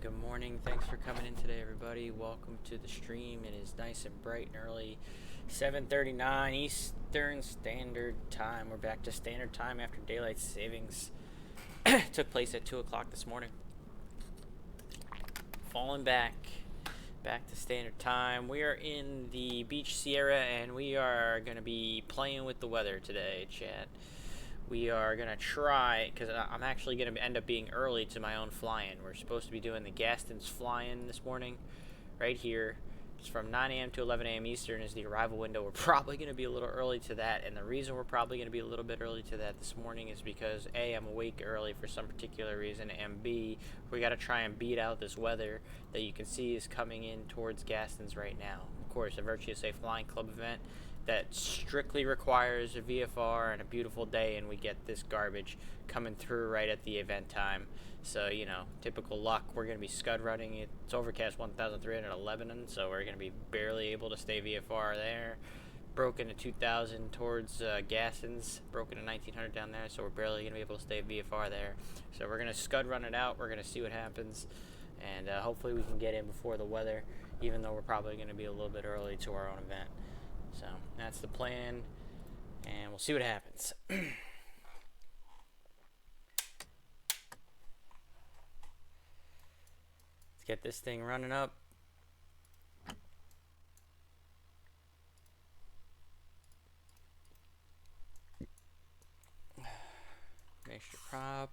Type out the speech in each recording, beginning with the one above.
Good morning. Thanks for coming in today, everybody. Welcome to the stream. It is nice and bright and early. 7:39 Eastern Standard Time. We're back to standard time after daylight savings took place at 2 o'clock this morning. Falling back to standard time. We are in the Beach Sierra, and we are going to be playing with the weather today, chat. We are going to try, because I'm actually going to end up being early to my own fly-in. We're supposed to be doing the Gastons fly-in this morning, right here. It's from 9 a.m. to 11 a.m. Eastern is the arrival window. We're probably going to be a little early to that, and the reason we're probably going to be a little bit early to that this morning is because, A, I'm awake early for some particular reason, and B, we got to try and beat out this weather that you can see is coming in towards Gastons right now. Of course, a Virtua Safe Flying Club event that strictly requires a VFR and a beautiful day, and we get this garbage coming through right at the event time. So, you know, typical luck, we're going to be scud running. It's overcast 1,311, so we're going to be barely able to stay VFR there. Broken to 2,000 towards Gastons, broken to 1,900 down there, so we're barely going to be able to stay VFR there. So we're going to scud run it out. We're going to see what happens, and hopefully we can get in before the weather, even though we're probably going to be a little bit early to our own event. So that's the plan, and we'll see what happens. Let's get this thing running up. Extra prop.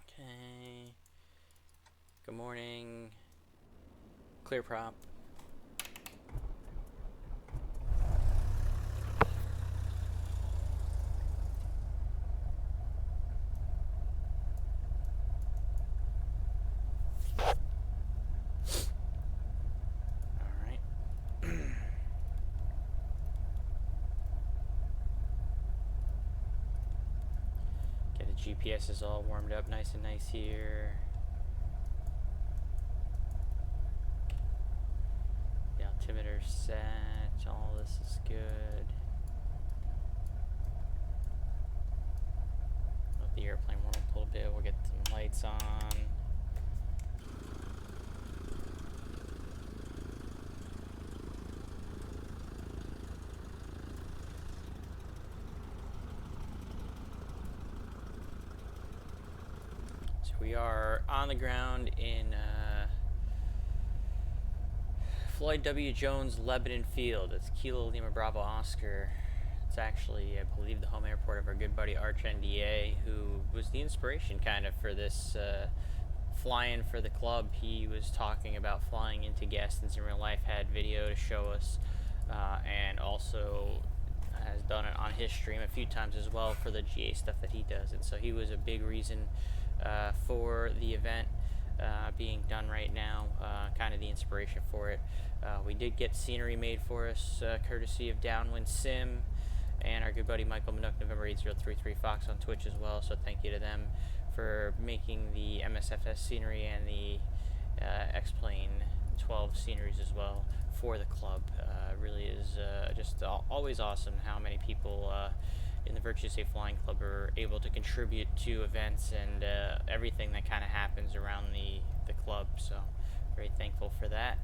Okay. Good morning. Clear prop. GPS is all warmed up nice and nice here. The altimeter set, all this is good. Let the airplane warm up a little bit, we'll get some lights on. We are on the ground in Floyd W. Jones Lebanon Field. It's Kilo Lima Bravo Oscar. It's actually, I believe, the home airport of our good buddy Arch NDA, who was the inspiration kind of for this fly-in for the club. He was talking about flying into Gastons in real life, had video to show us, and also has done it on his stream a few times as well for the GA stuff that he does. And so he was a big reason for the event being done right now, kind of the inspiration for it. We did get scenery made for us, courtesy of Downwind Sim and our good buddy Michael Minook, November 8033 Fox on Twitch as well, so thank you to them for making the MSFS scenery and the X-Plane 12 sceneries as well for the club. Really is just always awesome how many people in the Virtua Safe Flying Club are able to contribute to events and everything that kind of happens around the club. So very thankful for that.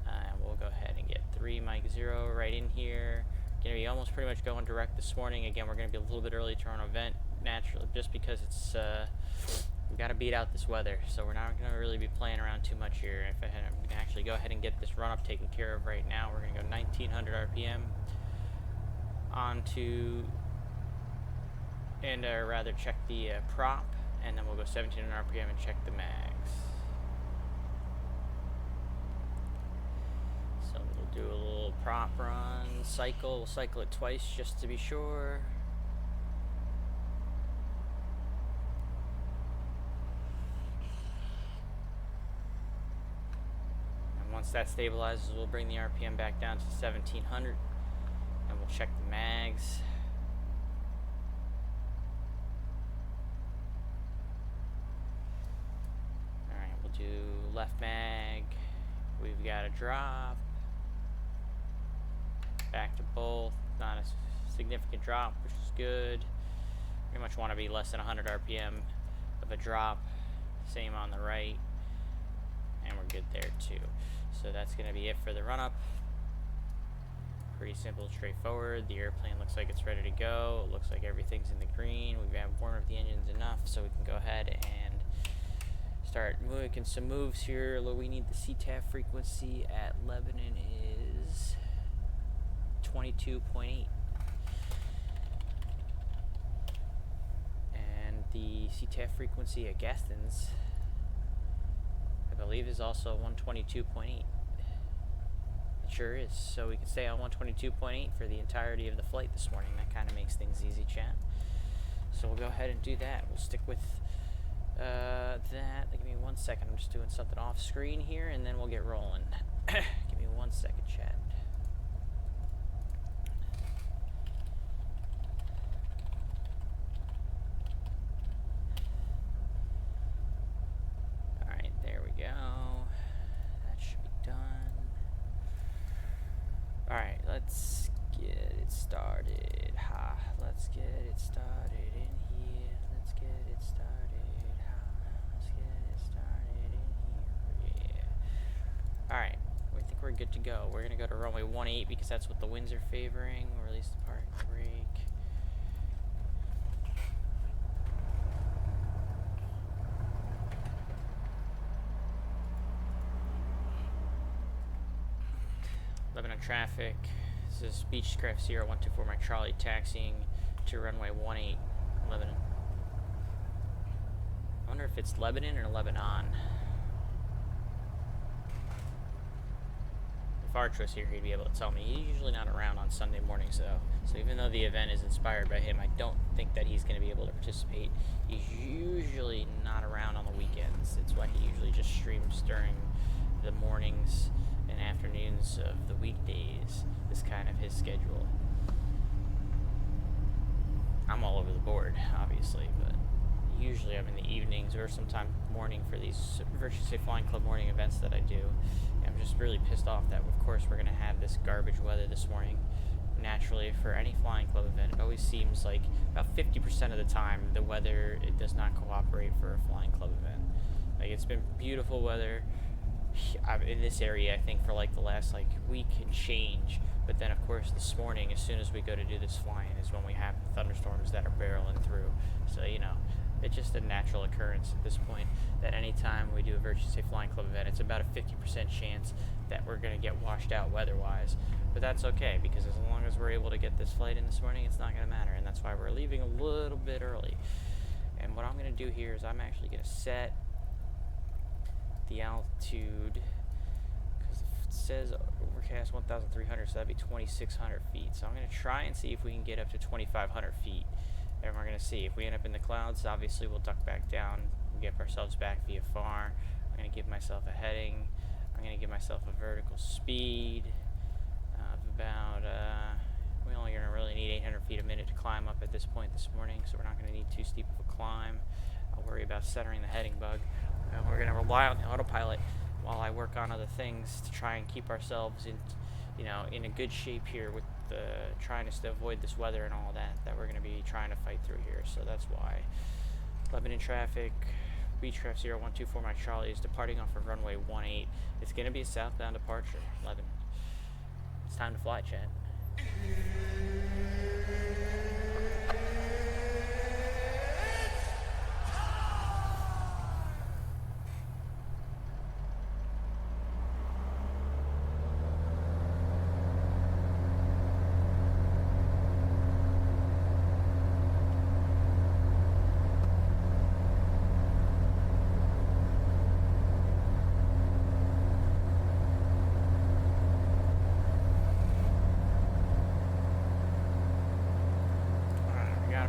And we'll go ahead and get 3 Mike 0 right in here. Going to be almost pretty much going direct this morning. Again, we're going to be a little bit early to our event, naturally, just because it's we got to beat out this weather. So we're not going to really be playing around too much here. I'm going to actually go ahead and get this run up taken care of right now. We're going to go 1900 RPM onto, and rather check the prop, and then we'll go 1700 RPM and check the mags. So we'll do a little prop run cycle. We'll cycle it twice just to be sure. And once that stabilizes, we'll bring the RPM back down to 1700, and we'll check the mags. Alright, we'll do left mag. We've got a drop. Back to both. Not a significant drop, which is good. Pretty much want to be less than 100 RPM of a drop. Same on the right. and we're good there too. So that's going to be it for the run-up. Pretty simple, straightforward. The airplane looks like it's ready to go. It looks like everything's in the green. We've warmed up the engines enough so we can go ahead and start making some moves here. We need the CTAF frequency at Lebanon is 22.8. And the CTAF frequency at Gastons, I believe, is also 122.8. It sure is. So we can stay on 122.8 for the entirety of the flight this morning. That kind of makes things easy, chat. So we'll go ahead and do that. We'll stick with that. Give me 1 second. I'm just doing something off screen here, and then we'll get rolling. Give me 1 second, chat. Alright, there we go. That should be done. Alright, let's get it started. Let's get it started in here. Let's get it started. Let's get it started in here. Yeah. Alright, I think we're good to go. We're going to go to runway 18 because that's what the winds are favoring. We'll release the parking brake. Lebanon traffic. This is Beechcraft Sierra 124 Mike Charlie taxiing to runway 18 Lebanon. I wonder if it's Lebanon or Lebanon. If Arch was here, he'd be able to tell me. He's usually not around on Sunday mornings, though. So even though the event is inspired by him, I don't think that he's going to be able to participate. He's usually not around on the weekends. It's why he usually just streams during the mornings and afternoons of the weekdays. Is kind of his schedule. I'm all over the board, obviously, but usually I'm in the evenings or sometime morning for these Virtue Safe Flying Club morning events that I do. And I'm just really pissed off that, of course, we're going to have this garbage weather this morning. Naturally, for any flying club event, it always seems like about 50% of the time the weather, it does not cooperate for a flying club event. Like, it's been beautiful weather in this area, I think, for like the last week and change. But then, of course, this morning, as soon as we go to do this flying, is when we have the thunderstorms that are barreling through. So, you know, it's just a natural occurrence at this point that anytime we do a Virtue Safe Flying Club event, it's about a 50% chance that we're going to get washed out weather-wise. But that's okay, because as long as we're able to get this flight in this morning, it's not going to matter. And that's why we're leaving a little bit early. And what I'm going to do here is I'm actually going to set the altitude, because it says overcast 1,300, so that'd be 2,600 feet. So I'm going to try and see if we can get up to 2,500 feet. And we're going to see. If we end up in the clouds, obviously we'll duck back down and get ourselves back via VFR. I'm going to give myself a heading. I'm going to give myself a vertical speed of about, we only going to really need 800 feet a minute to climb up at this point this morning, so we're not going to need too steep of a climb. I'll worry about centering the heading bug. And we're going to rely on the autopilot while I work on other things to try and keep ourselves in a good shape here with trying to avoid this weather and all that we're going to be trying to fight through here. So that's why Lebanon traffic, Beechcraft Sierra 124 Mike Charlie is departing off of runway 18. It's going to be a southbound departure, Lebanon. It's time to fly, chat.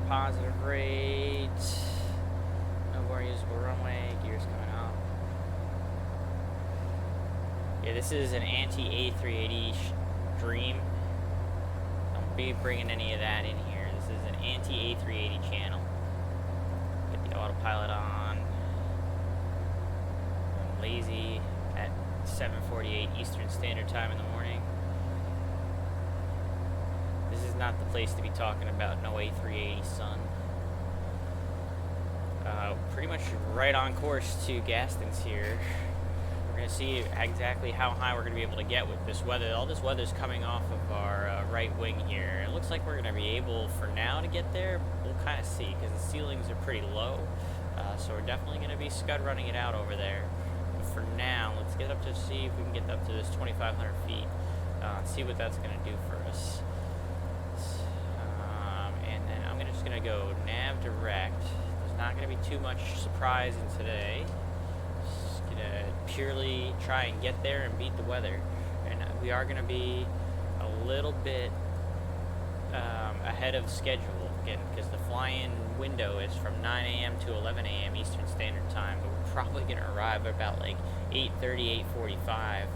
Positive rate, no more usable runway, gears coming up. Yeah, this is an anti-A380 Dream. Don't be bringing any of that in here. This is an anti-A380 channel. Get the autopilot on. I'm lazy at 7:48 Eastern Standard Time in the morning. This is not the place to be talking about no A380, son. Pretty much right on course to Gastons here. We're going to see exactly how high we're going to be able to get with this weather. All this weather's coming off of our right wing here. It looks like we're going to be able, for now, to get there. We'll kind of see, because the ceilings are pretty low. So we're definitely going to be scud running it out over there. But for now, let's get up to see if we can get up to this 2,500 feet. See what that's going to do for us. And then I'm just going to go nav direct. There's not going to be too much surprise in today. Just going to purely try and get there and beat the weather. And we are going to be a little bit ahead of schedule again, because the fly-in window is from 9 a.m. to 11 a.m. Eastern Standard Time, but we're probably going to arrive at about like 8:30, 8:45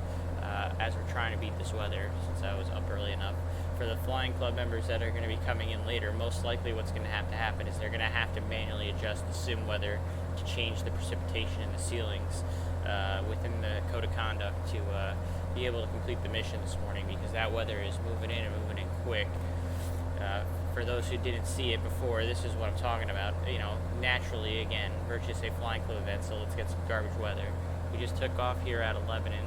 as we're trying to beat this weather, since I was up early enough. For the flying club members that are going to be coming in later, most likely what's going to happen is they're going to have to manually adjust the sim weather to change the precipitation in the ceilings within the code of conduct to be able to complete the mission this morning, because that weather is moving in and moving in quick. For those who didn't see it before, this is what I'm talking about. You know, naturally, again, Virtuous a flying club event, so let's get some garbage weather. We just took off here out of Lebanon.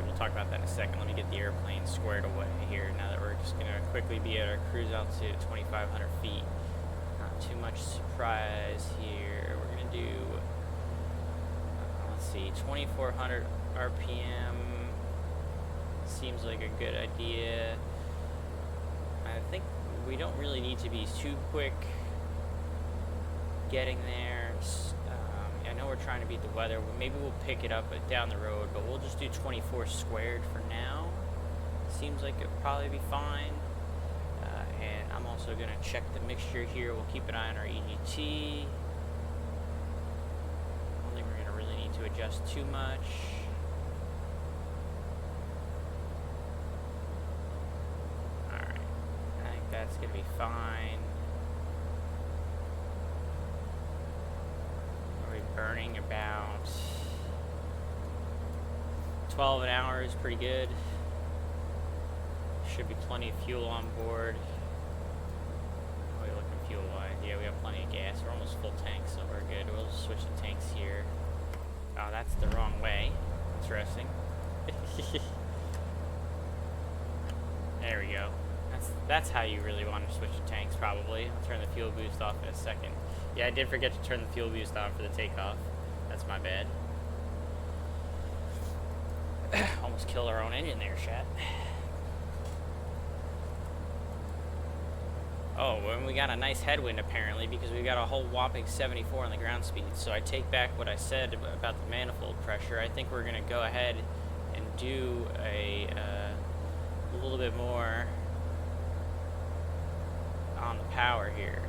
We'll talk about that in a second. Let me get the airplane squared away here now that we're just going to quickly be at our cruise altitude at 2,500 feet. Not too much surprise here. We're going to do, let's see, 2,400 RPM. Seems like a good idea. I think we don't really need to be too quick getting there. I know we're trying to beat the weather. Maybe we'll pick it up down the road, but we'll just do 24 squared for now. Seems like it'll probably be fine. And I'm also going to check the mixture here. We'll keep an eye on our EGT. I don't think we're going to really need to adjust too much. Alright, I think that's going to be fine. Burning about 12 an hour is pretty good. Should be plenty of fuel on board. How are we looking fuel wise? Yeah, we have plenty of gas. We're almost full tank, so we're good. We'll just switch the tanks here. Oh, that's the wrong way. Interesting. There we go. That's how you really want to switch the tanks, probably. I'll turn the fuel boost off in a second. Yeah, I did forget to turn the fuel boost on for the takeoff. That's my bad. Almost killed our own engine there, chat. Oh, and we got a nice headwind apparently, because we got a whole whopping 74 on the ground speed. So I take back what I said about the manifold pressure. I think we're going to go ahead and do a little bit more on the power here.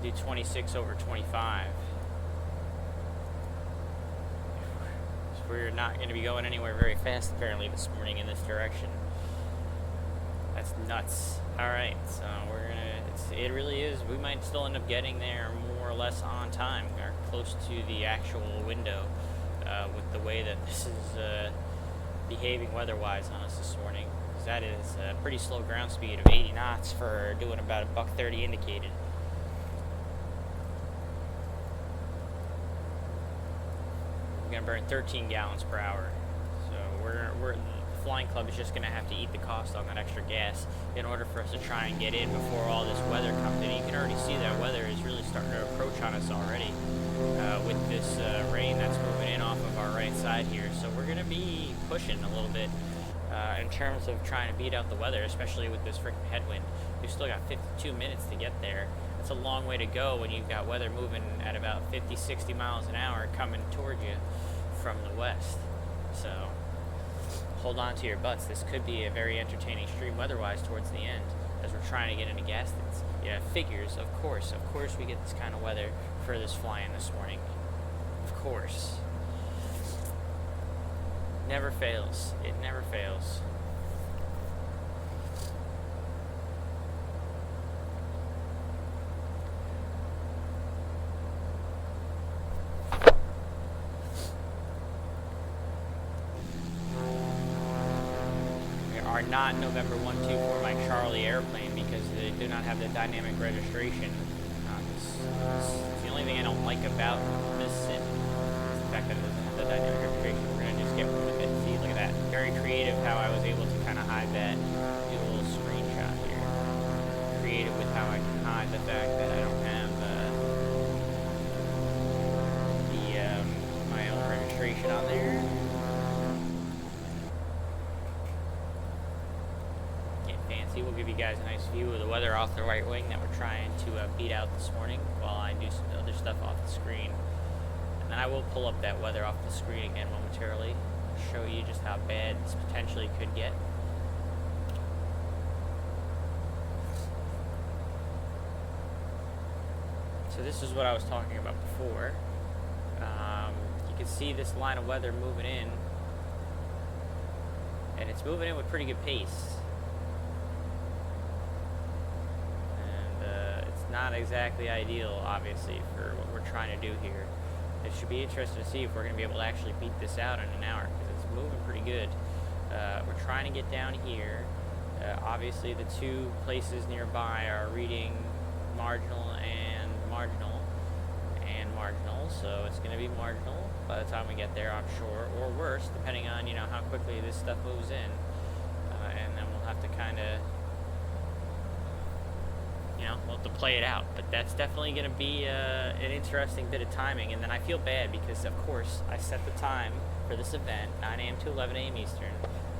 Do 26 over 25. So we're not going to be going anywhere very fast apparently this morning in this direction. That's nuts. Alright, so we're going to, it really is, we might still end up getting there more or less on time, or close to the actual window, with the way that this is behaving weather-wise on us this morning. Because that is a pretty slow ground speed of 80 knots for doing about $130 indicated. We're going to burn 13 gallons per hour. So we're the flying club is just going to have to eat the cost on that extra gas in order for us to try and get in before all this weather comes in. You can already see that weather is really starting to approach on us already with this rain that's moving in off of our right side here. So we're going to be pushing a little bit in terms of trying to beat out the weather, especially with this freaking headwind. We've still got 52 minutes to get there. It's a long way to go when you've got weather moving at about 50, 60 miles an hour coming toward you from the west. So hold on to your butts. This could be a very entertaining stream weather-wise towards the end as we're trying to get into Gastons. Yeah, figures, of course we get this kind of weather for this fly-in this morning. Of course. Never fails. It never fails. We are not November 124 Mike Charlie airplane, because they do not have the dynamic registration. It's the only thing I don't like about this sim is the fact that it doesn't have the dynamic registration. We're gonna just get one with it. See, look at that. Very creative how I was able to kind of hide that. Do a little screenshot here. Creative with how I can hide the fact that I don't have my own registration on there. We'll give you guys a nice view of the weather off the right wing that we're trying to beat out this morning while I do some other stuff off the screen. And then I will pull up that weather off the screen again momentarily, show you just how bad this potentially could get. So this is what I was talking about before. You can see this line of weather moving in, and it's moving in with pretty good pace. Not exactly ideal, obviously, for what we're trying to do here. It should be interesting to see if we're going to be able to actually beat this out in an hour, because it's moving pretty good. We're trying to get down here. Obviously, the two places nearby are reading marginal and marginal and marginal, so it's going to be marginal by the time we get there, I'm sure, or worse, depending on how quickly this stuff moves in. And then we'll have to kind of we'll have to play it out, but that's definitely going to be an interesting bit of timing. And then I feel bad because, of course, I set the time for this event, 9 a.m. to 11 a.m. Eastern.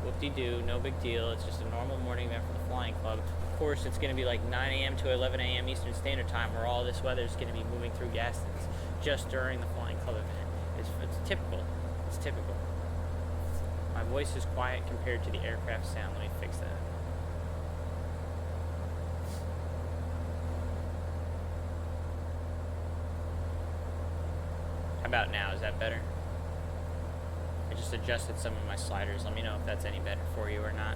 Whoop-de-doo, no big deal. It's just a normal morning event for the Flying Club. Of course, it's going to be like 9 a.m. to 11 a.m. Eastern Standard Time, where all this weather is going to be moving through Gastons just during the Flying Club event. It's typical. It's typical. My voice is quiet compared to the aircraft sound. Let me fix that. About now, is that better? I just adjusted some of my sliders. Let me know if that's any better for you or not.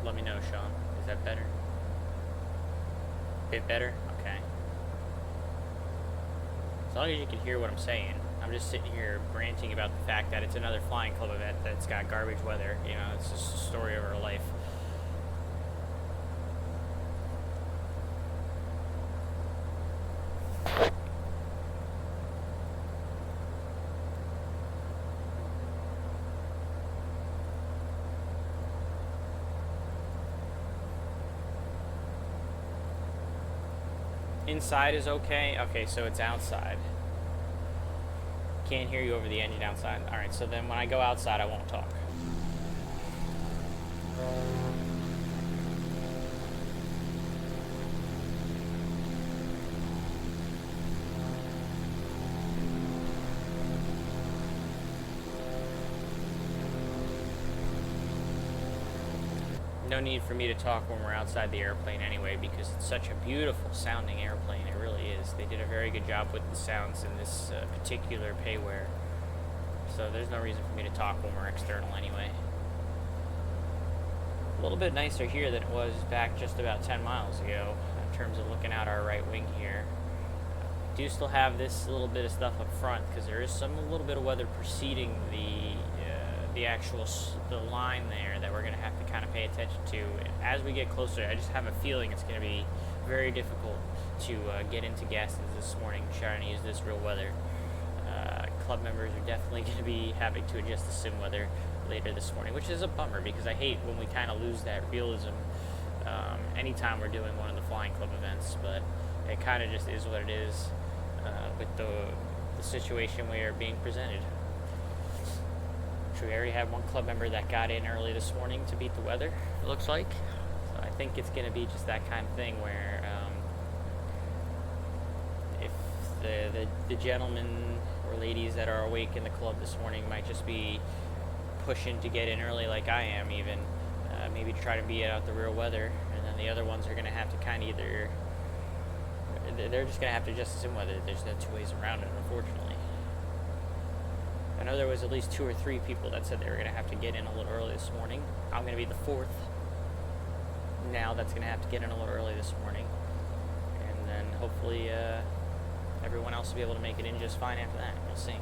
Let me know, Sean. Is that better? Bit better? Okay. As long as you can hear what I'm saying. I'm just sitting here ranting about the fact that it's another Flying Club event that's got garbage weather. It's just a story of our life. Inside is okay. Okay, so it's outside. Can't hear you over the engine outside. Alright, so then when I go outside, I won't talk. No need for me to talk when we're outside the airplane anyway, because it's such a beautiful sounding airplane. It really is. They did a very good job with the sounds in this particular payware. So there's no reason for me to talk when we're external anyway. A little bit nicer here than it was back just about 10 miles ago in terms of looking out our right wing here. Do still have this little bit of stuff up front because there is a little bit of weather preceding the line there that we're going to have to kind of pay attention to. As we get closer, I just have a feeling it's going to be very difficult to get into Gastons this morning trying to use this real weather. Club members are definitely going to be having to adjust to sim weather later this morning, which is a bummer because I hate when we kind of lose that realism anytime we're doing one of the Flying Club events, but it kind of just is what it is with the situation we are being presented. We already had one club member that got in early this morning to beat the weather, it looks like. So I think it's going to be just that kind of thing where if the gentlemen or ladies that are awake in the club this morning might just be pushing to get in early like I am even, maybe try to beat out the real weather, and then the other ones are going to have to kind of they're just going to have to adjust to sim weather. There's no two ways around it, unfortunately. I know there was at least 2 or 3 people that said they were going to have to get in a little early this morning. I'm going to be the 4th now that's going to have to get in a little early this morning. And then hopefully everyone else will be able to make it in just fine after that. We'll see.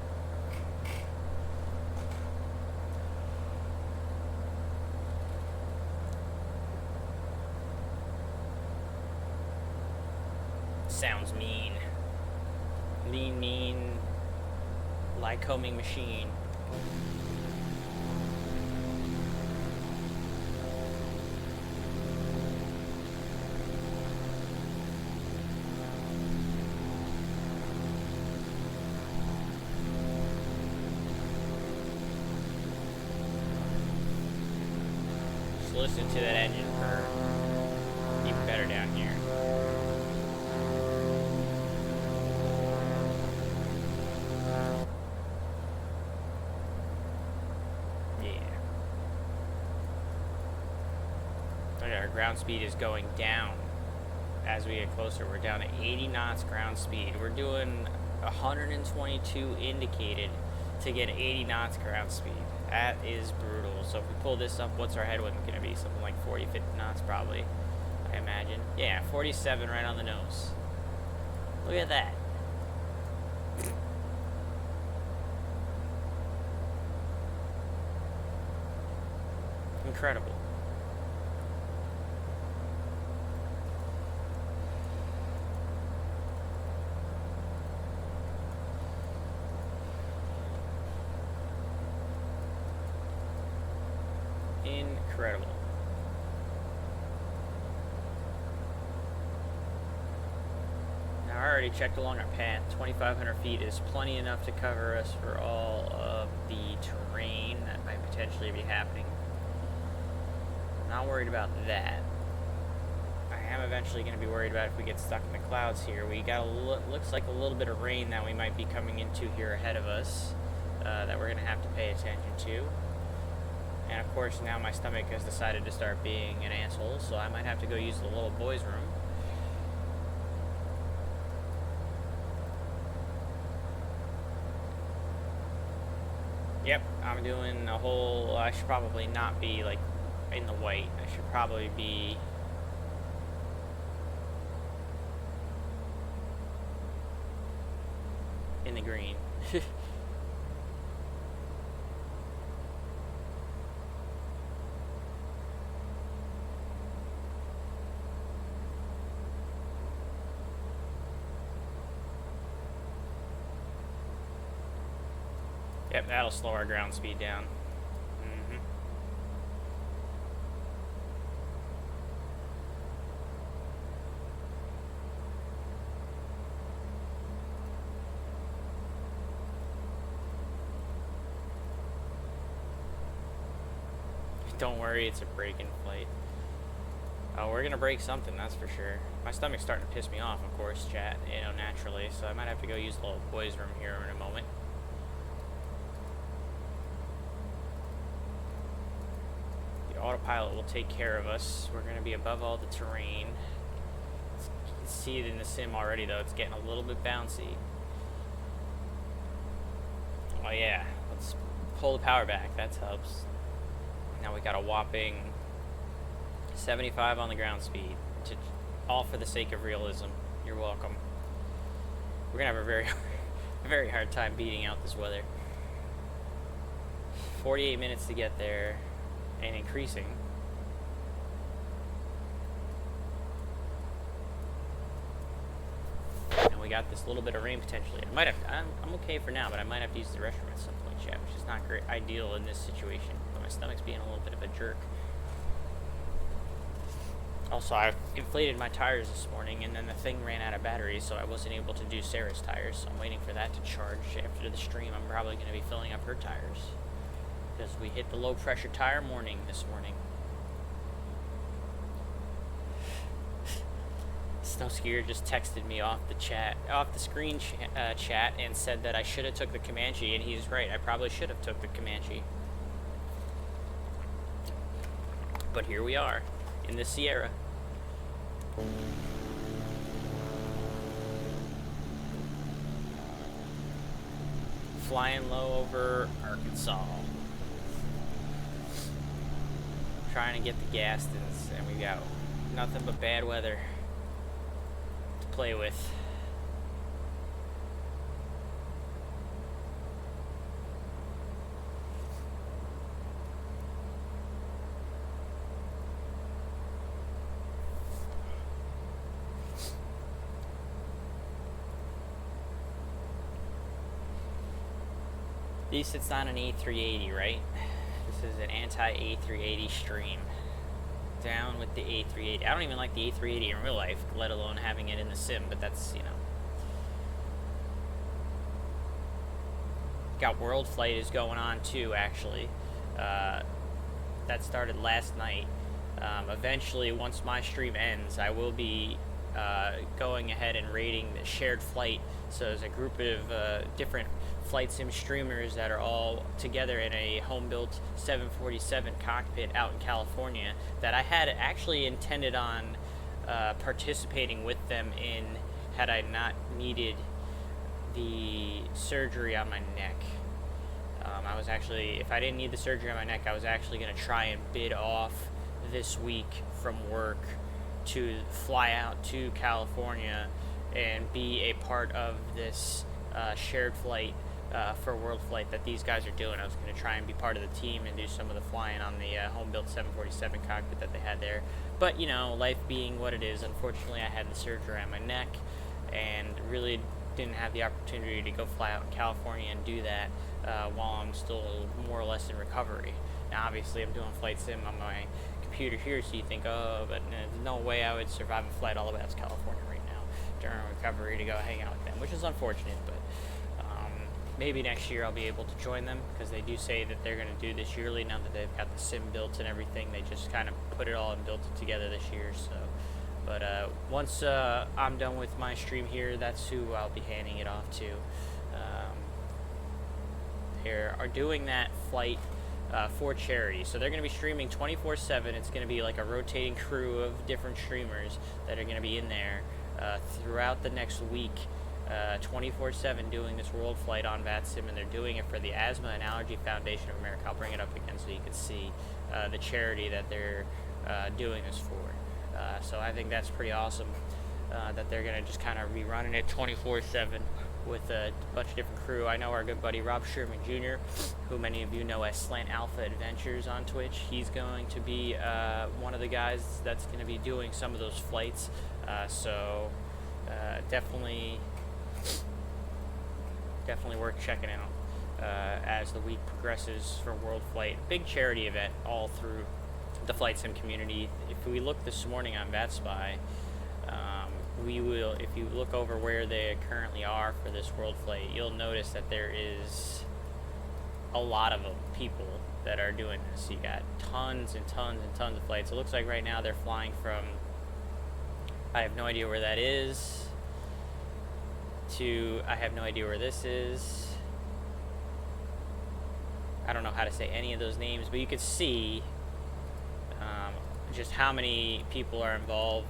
lean, mean, Lycoming machine. Just listen to that engine purr. Even better down here. Our ground speed is going down as we get closer. We're down to 80 knots ground speed. We're doing 122 indicated to get 80 knots ground speed. That is brutal. So if we pull this up, what's our headwind going to be? Something like 40, 50 knots probably, I imagine. Yeah, 47 right on the nose. Look at that. Incredible. Incredible. Now I already checked along our path. 2,500 feet is plenty enough to cover us for all of the terrain that might potentially be happening. I'm not worried about that. I am eventually going to be worried about if we get stuck in the clouds here. We got looks like a little bit of rain that we might be coming into here ahead of us that we're going to have to pay attention to. And of course now my stomach has decided to start being an asshole, so I might have to go use the little boys' room. Yep, I'm doing a whole, I should probably not be like in the white. I should probably be in the green. Yep, that'll slow our ground speed down. Don't worry, it's a break-in flight. Oh, we're gonna break something, that's for sure. My stomach's starting to piss me off, of course, chat, you know, naturally, so I might have to go use the little boys' room here in a moment. The autopilot will take care of us. We're gonna be above all the terrain. You can see it in the sim already, though. It's getting a little bit bouncy. Oh yeah, let's pull the power back, that helps. Now we got a whopping 75 on the ground speed, all for the sake of realism. You're welcome. We're gonna have a very hard time beating out this weather. 48 minutes to get there, and increasing. And we got this little bit of rain potentially. I'm okay for now, but I might have to use the restroom at some point, chat, which is not great, ideal in this situation. But my stomach's being a little bit of a jerk. Also, I inflated my tires this morning, and then the thing ran out of batteries, so I wasn't able to do Sarah's tires. So I'm waiting for that to charge. After the stream, I'm probably going to be filling up her tires, because we hit the low pressure tire morning this morning. Snowskier just texted me off the screen chat, and said that I should have took the Comanche, and he's right. I probably should have took the Comanche. But here we are in the Sierra. Flying low over Arkansas. Trying to get the Gastons, and we got nothing but bad weather to play with. At least it's not an A380, right? This is an anti-A380 stream. Down with the A380. I don't even like the A380 in real life, let alone having it in the sim, but that's, you know. Got World Flight is going on too, actually. That started last night. Eventually, once my stream ends, I will be going ahead and rating the shared flight. So there's a group of different flight sim streamers that are all together in a home-built 747 cockpit out in California that I had actually intended on participating with them in had I not needed the surgery on my neck. I was actually, if I didn't need the surgery on my neck, I was actually going to try and bid off this week from work to fly out to California and be a part of this shared flight for World Flight that these guys are doing. I was going to try and be part of the team and do some of the flying on the home-built 747 cockpit that they had there. But, you know, life being what it is, unfortunately I had the surgery on my neck and really didn't have the opportunity to go fly out in California and do that while I'm still more or less in recovery. Now, obviously, I'm doing flight sim on my computer here, so you think, oh, but there's no way I would survive a flight all the way out to California right now during recovery to go hang out with them, which is unfortunate, but maybe next year I'll be able to join them, because they do say that they're going to do this yearly now that they've got the sim built and everything. They just kind of put it all and built it together this year, so. But once I'm done with my stream here, that's who I'll be handing it off to. They are doing that flight for charity. So they're going to be streaming 24/7. It's going to be like a rotating crew of different streamers that are going to be in there throughout the next week, 24/7, doing this World Flight on VATSIM, and they're doing it for the Asthma and Allergy Foundation of America. I'll bring it up again so you can see the charity that they're doing this for. So I think that's pretty awesome that they're going to just kind of be running it 24/7 with a bunch of different crew. I know our good buddy Rob Sherman Jr., who many of you know as Slant Alpha Adventures on Twitch. He's going to be one of the guys that's going to be doing some of those flights. So definitely worth checking out as the week progresses for World Flight. Big charity event all through the flight sim community. If we look this morning on VATSPY, if you look over where they currently are for this World Flight, you'll notice that there is a lot of people that are doing this. You got tons and tons and tons of flights. It looks like right now they're flying from, I have no idea where that is, to I have no idea where this is. I don't know how to say any of those names, but you could see just how many people are involved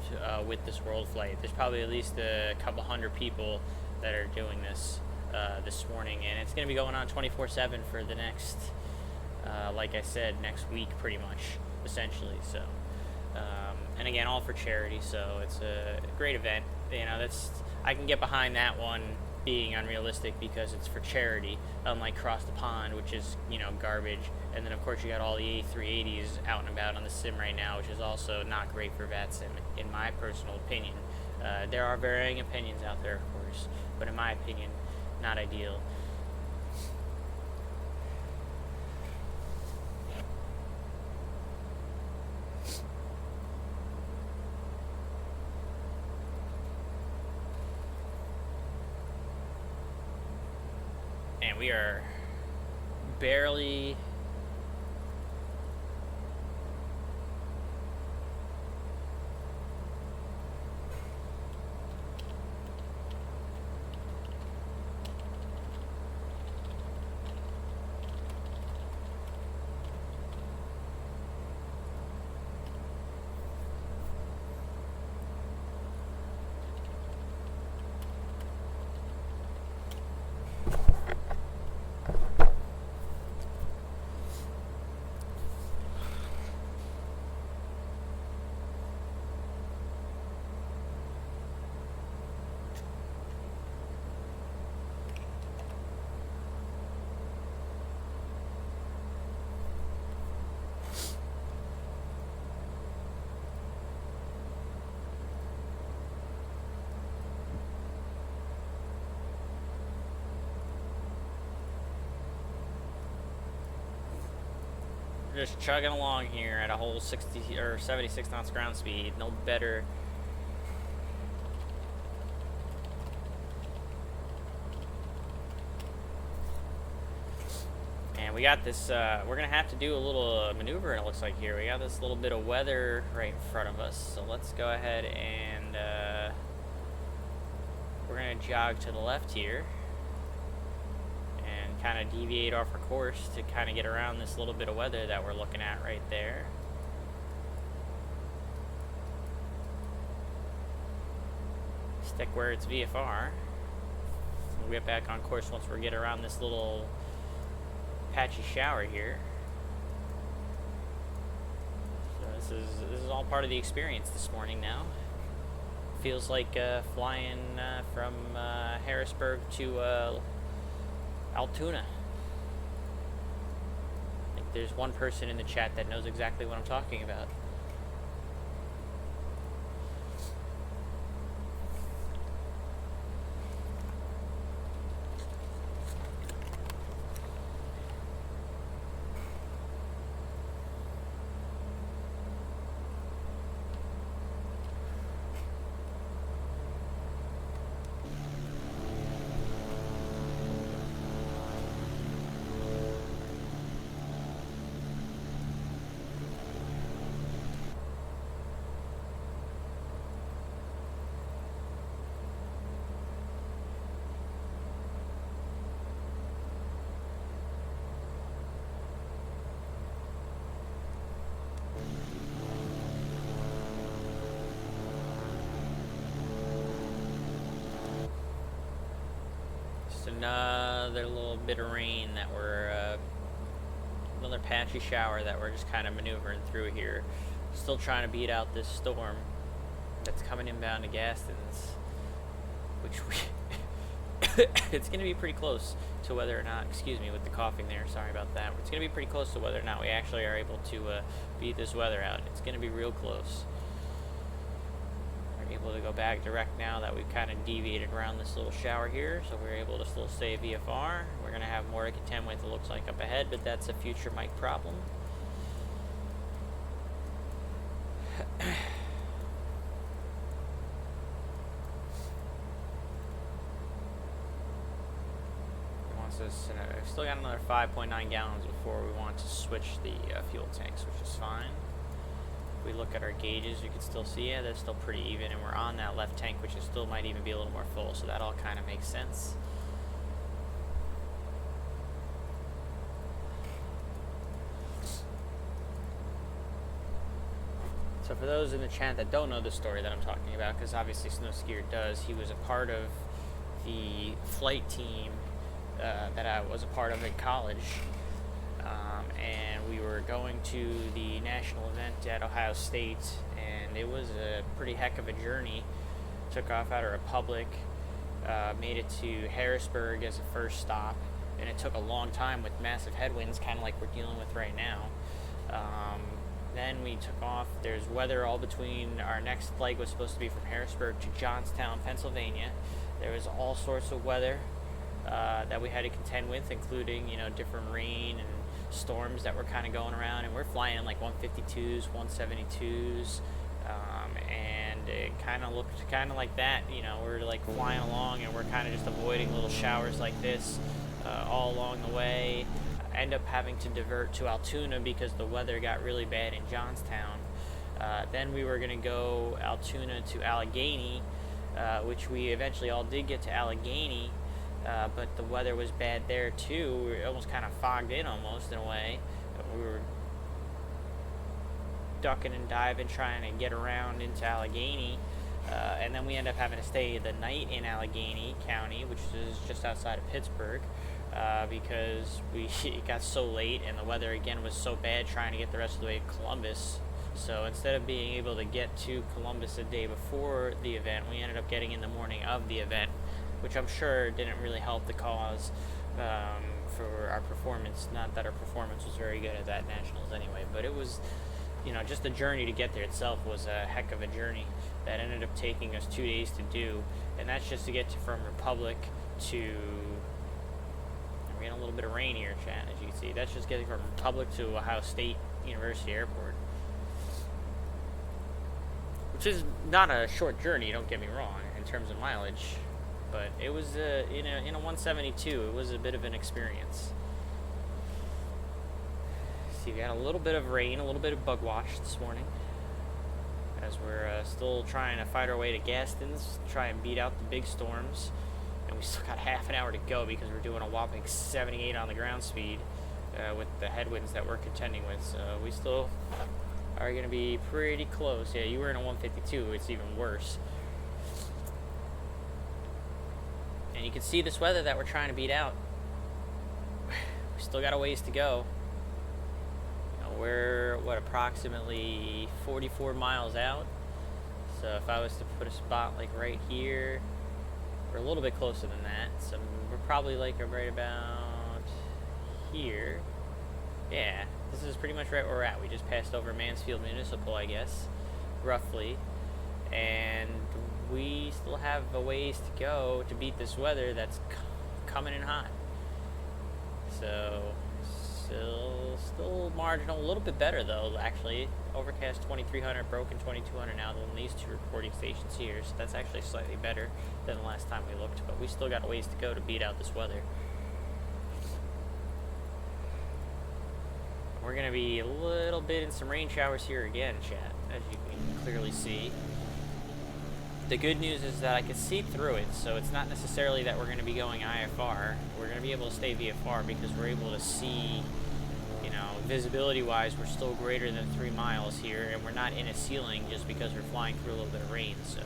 with this World Flight. There's probably at least a couple hundred people that are doing this this morning, and it's going to be going on 24/7 for the next, like I said, next week pretty much, essentially. So, and again, all for charity. So it's a great event. You know, I can get behind that one being unrealistic because it's for charity, unlike Cross the Pond, which is, you know, garbage. And then of course you got all the A380s out and about on the sim right now, which is also not great for VATSIM, in my personal opinion. There are varying opinions out there, of course, but in my opinion, not ideal. And we are barely just chugging along here at a whole 60 or 76 knots ground speed. No better. And we got this, we're going to have to do a little maneuver, it looks like here. We got this little bit of weather right in front of us. So let's go ahead and we're going to jog to the left here and kind of deviate off our course to kind of get around this little bit of weather that we're looking at right there. Stick where it's VFR. We'll get back on course once we get around this little patchy shower here. So this is all part of the experience this morning now. Feels like flying from Harrisburg to Altoona. I think there's one person in the chat that knows exactly what I'm talking about. Another little bit of rain that we're another patchy shower that we're just kind of maneuvering through here. Still trying to beat out this storm that's coming inbound to Gastons, which we it's going to be pretty close to whether or not, excuse me with the coughing there, sorry about that. It's going to be pretty close to whether or not we actually are able to beat this weather out. It's going to be real close. Able to go back direct now that we've kind of deviated around this little shower here, so we're able to still stay VFR. We're going to have more to contend with, it looks like, up ahead, but that's a future mic problem. We've still got another 5.9 gallons before we want to switch the fuel tanks, which is fine. If we look at our gauges, you can still see, yeah, that's still pretty even, and we're on that left tank, which is still might even be a little more full, so that all kind of makes sense. So for those in the chat that don't know the story that I'm talking about, because obviously Snowskier does, he was a part of the flight team that I was a part of at college. And we were going to the national event at Ohio State, and it was a pretty heck of a journey. Took off out of Republic, made it to Harrisburg as a first stop, and it took a long time with massive headwinds, kind of like we're dealing with right now. Then we took off. There's weather all between. Our next leg was supposed to be from Harrisburg to Johnstown, Pennsylvania. There was all sorts of weather that we had to contend with, including, you know, different rain and storms that were kind of going around, and we're flying like 152s, 172s, and it kind of looked kind of like that. You know, we're like flying along, and we're kind of just avoiding little showers like this all along the way. I end up having to divert to Altoona because the weather got really bad in Johnstown. Then we were going to go Altoona to Allegheny, which we eventually all did get to Allegheny. But the weather was bad there too. We were almost kind of fogged in almost in a way. We were ducking and diving trying to get around into Allegheny. And then we ended up having to stay the night in Allegheny County, which is just outside of Pittsburgh, because it got so late and the weather again was so bad trying to get the rest of the way to Columbus. So instead of being able to get to Columbus a day before the event, we ended up getting in the morning of the event, which I'm sure didn't really help the cause for our performance. Not that our performance was very good at that nationals anyway, but it was, you know, just the journey to get there itself was a heck of a journey that ended up taking us 2 days to do, and that's just to get from Republic to We're getting a little bit of rain here, chat, as you can see. That's just getting from Republic to Ohio State University Airport. Which is not a short journey, don't get me wrong, in terms of mileage. But it was, in a 172, it was a bit of an experience. See, we had a little bit of rain, a little bit of bug wash this morning. As we're still trying to fight our way to Gastons, try and beat out the big storms. And we still got half an hour to go because we're doing a whopping 78 on the ground speed with the headwinds that we're contending with. So we still are going to be pretty close. Yeah, you were in a 152. It's even worse. And you can see this weather that we're trying to beat out. We still got a ways to go. We're, approximately 44 miles out. So if I was to put a spot like right here, we're a little bit closer than that. So we're probably like right about here. Yeah, this is pretty much right where we're at. We just passed over Mansfield Municipal, I guess, roughly. And we still have a ways to go to beat this weather that's coming in hot. So still marginal, a little bit better though, actually. Overcast 2300, broken 2200 now than these two recording stations here, so that's actually slightly better than the last time we looked, but we still got a ways to go to beat out this weather. We're going to be a little bit in some rain showers here again, chat, as you can clearly see. The good news is that I can see through it, so it's not necessarily that we're going to be going IFR. We're going to be able to stay VFR because we're able to see, you know, visibility-wise, we're still greater than 3 miles here, and we're not in a ceiling just because we're flying through a little bit of rain. So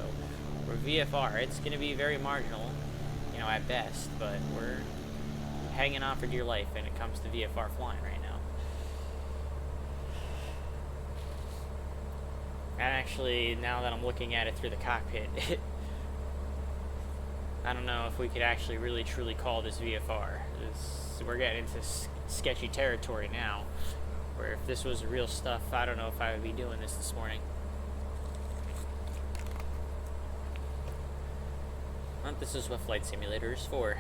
we're VFR. It's going to be very marginal, you know, at best, but we're hanging on for dear life when it comes to VFR flying right now. And actually, now that I'm looking at it through the cockpit, I don't know if we could actually really truly call this VFR. We're getting into sketchy territory now, where if this was real stuff, I don't know if I would be doing this morning. But this is what Flight Simulator is for.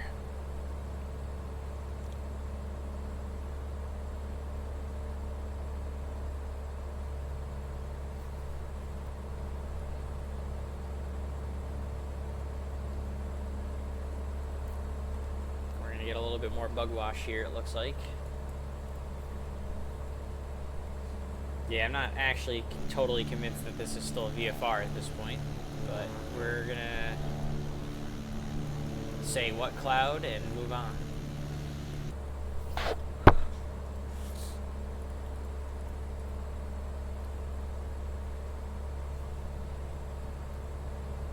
Get a little bit more bug wash here, it looks like. Yeah, I'm not actually totally convinced that this is still a VFR at this point, but we're gonna say what cloud and move on.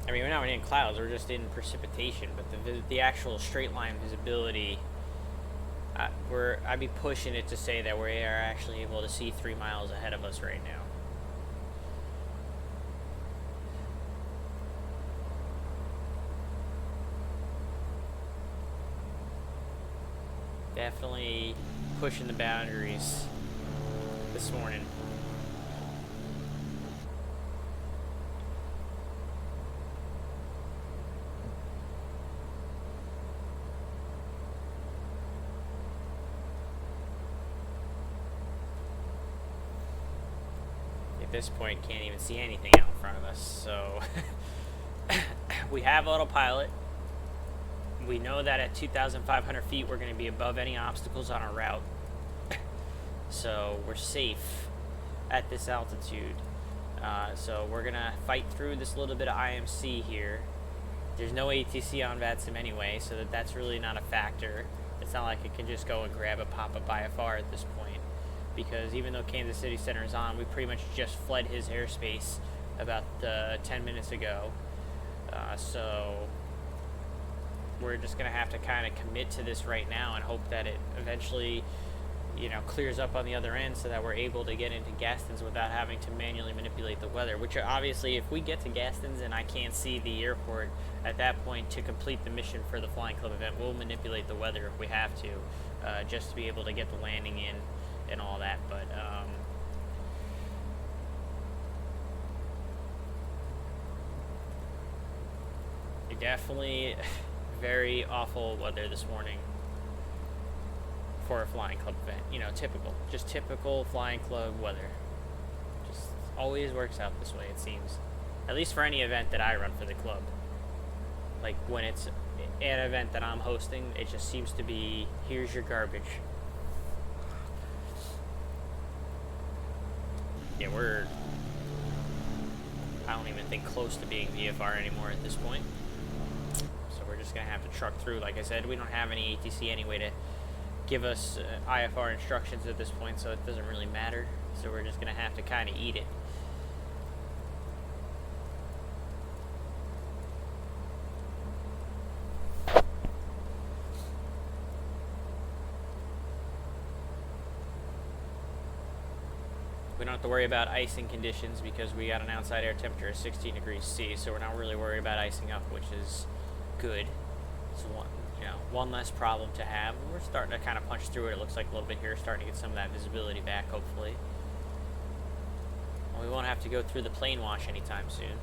I mean, we're not in clouds, we're just in precipitation, but the actual straight line visibility, I'd be pushing it to say that we are actually able to see 3 miles ahead of us right now. Definitely pushing the boundaries this morning. At this point, can't even see anything out in front of us, so we have autopilot. We know that at 2,500 feet we're going to be above any obstacles on our route, so we're safe at this altitude. So we're going to fight through this little bit of IMC here. There's no ATC on VATSIM anyway, so that's really not a factor. It's not like it can just go and grab a pop-up IFR at this point, because even though Kansas City Center is on, we pretty much just fled his airspace about 10 minutes ago. So we're just going to have to kind of commit to this right now and hope that it eventually, you know, clears up on the other end so that we're able to get into Gastons without having to manually manipulate the weather, which obviously if we get to Gastons and I can't see the airport at that point to complete the mission for the Flying Club event, we'll manipulate the weather if we have to, just to be able to get the landing in and all that. But definitely very awful weather this morning. for a flying club event. You know, just typical flying club weather. Just always works out this way, it seems. At least for any event that I run for the club. Like when it's an event that I'm hosting, it just seems to be, here's your garbage. Yeah, I don't even think close to being VFR anymore at this point. So we're just going to have to truck through. Like I said, we don't have any ATC anyway to give us IFR instructions at this point, so it doesn't really matter. So we're just going to have to kind of eat it. We don't have to worry about icing conditions because we got an outside air temperature of 16 degrees C, so we're not really worried about icing up, which is good. It's one less problem to have. We're starting to kind of punch through it. It looks like a little bit here, starting to get some of that visibility back, hopefully. Well, we won't have to go through the plane wash anytime soon.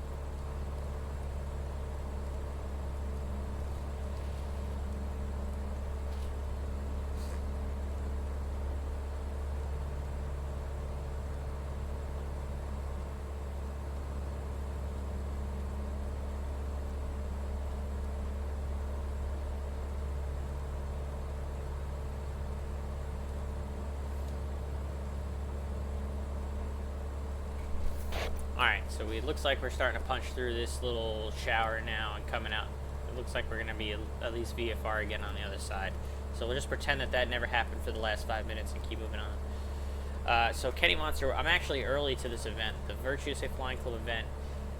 Alright, so it looks like we're starting to punch through this little shower now and coming out. It looks like we're going to be at least VFR again on the other side. So we'll just pretend that that never happened for the last 5 minutes and keep moving on. So Kenny Monster, I'm actually early to this event. The Virtue USA Flying Club event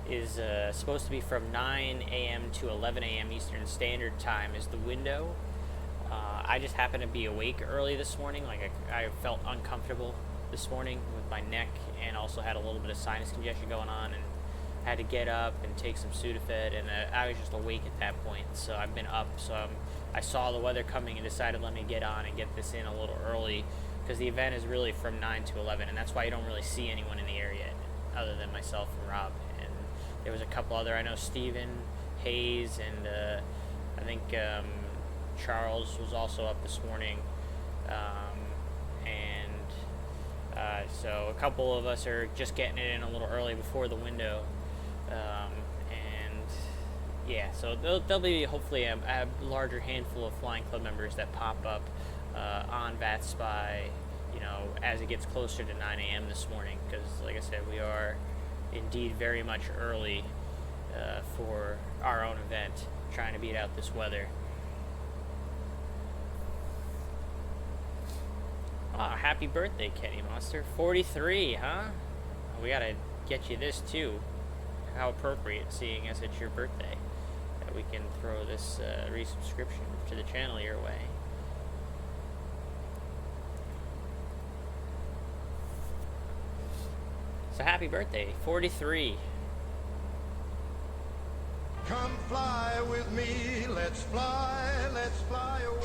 is supposed to be from 9 a.m. to 11 a.m. Eastern Standard Time is the window. I just happened to be awake early this morning. Like I felt uncomfortable this morning with my neck and also had a little bit of sinus congestion going on and had to get up and take some Sudafed, and I was just awake at that point, so I've been up. So I saw the weather coming and decided let me get on and get this in a little early because the event is really from 9 to 11, and that's why you don't really see anyone in the area other than myself and Rob. And there was a couple other, I know Steven, Hayes, and I think Charles was also up this morning. So a couple of us are just getting it in a little early before the window, and yeah, so there'll be hopefully a larger handful of flying club members that pop up on VATSPY, you know, as it gets closer to 9 a.m. this morning, because like I said, we are indeed very much early for our own event, trying to beat out this weather. Oh, happy birthday, Kenny Monster. 43, huh? We gotta get you this, too. How appropriate, seeing as it's your birthday, that we can throw this resubscription to the channel your way. So happy birthday, 43. Come fly with me, let's fly away.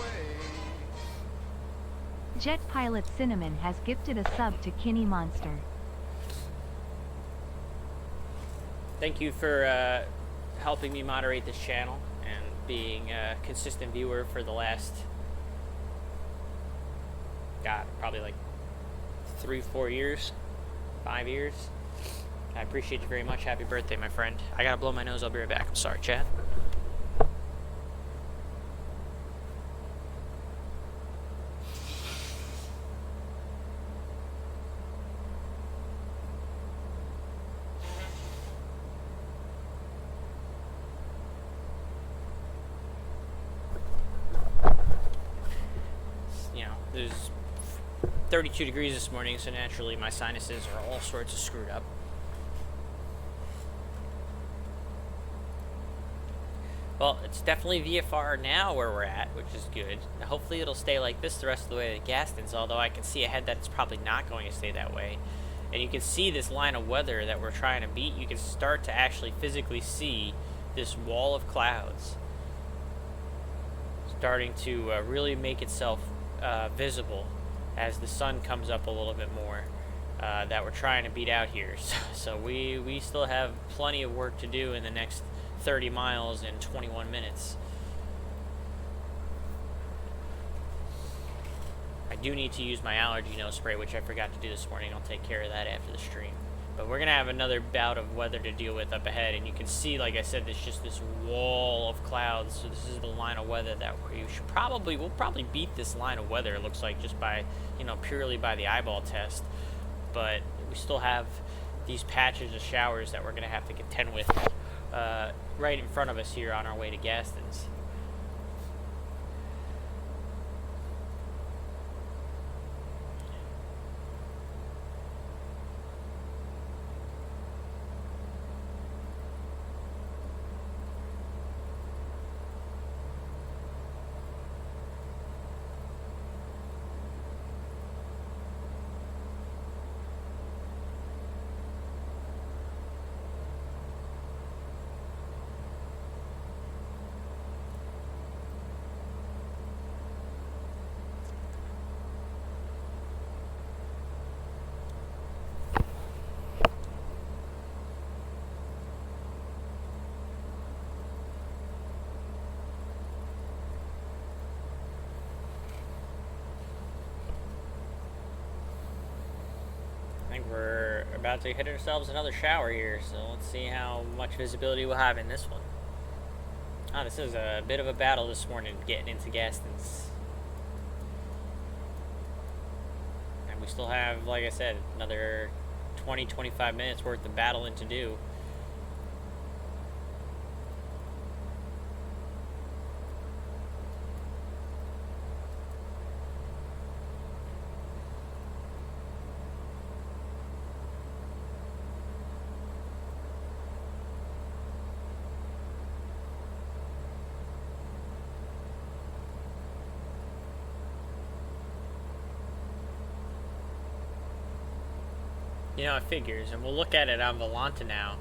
Jet Pilot Cinnamon has gifted a sub to Kenny Monster. Thank you for helping me moderate this channel and being a consistent viewer for the last, God, probably like 3-4 years, 5 years. I appreciate you very much. Happy birthday, my friend. I gotta blow my nose. I'll be right back. I'm sorry, Chad. It was 32 degrees this morning, so naturally my sinuses are all sorts of screwed up. Well, it's definitely VFR now where we're at, which is good. Now, hopefully it'll stay like this the rest of the way to Gastons, although I can see ahead that it's probably not going to stay that way. And you can see this line of weather that we're trying to beat. You can start to actually physically see this wall of clouds starting to really make itself visible as the sun comes up a little bit more, that we're trying to beat out here. So we still have plenty of work to do in the next 30 miles in 21 minutes. I do need to use my allergy nose spray, which I forgot to do this morning. I'll take care of that after the stream. But we're going to have another bout of weather to deal with up ahead, and you can see, like I said, there's just this wall of clouds. So this is the line of weather that we'll probably beat this line of weather, it looks like, just by, you know, purely by the eyeball test. But we still have these patches of showers that we're going to have to contend with right in front of us here on our way to Gastons. I think we're about to hit ourselves another shower here, so let's see how much visibility we'll have in this one. This is a bit of a battle this morning getting into Gastons. And we still have, like I said, another 20-25 minutes worth of battling to do. You know, it figures, and we'll look at it on Volanta now.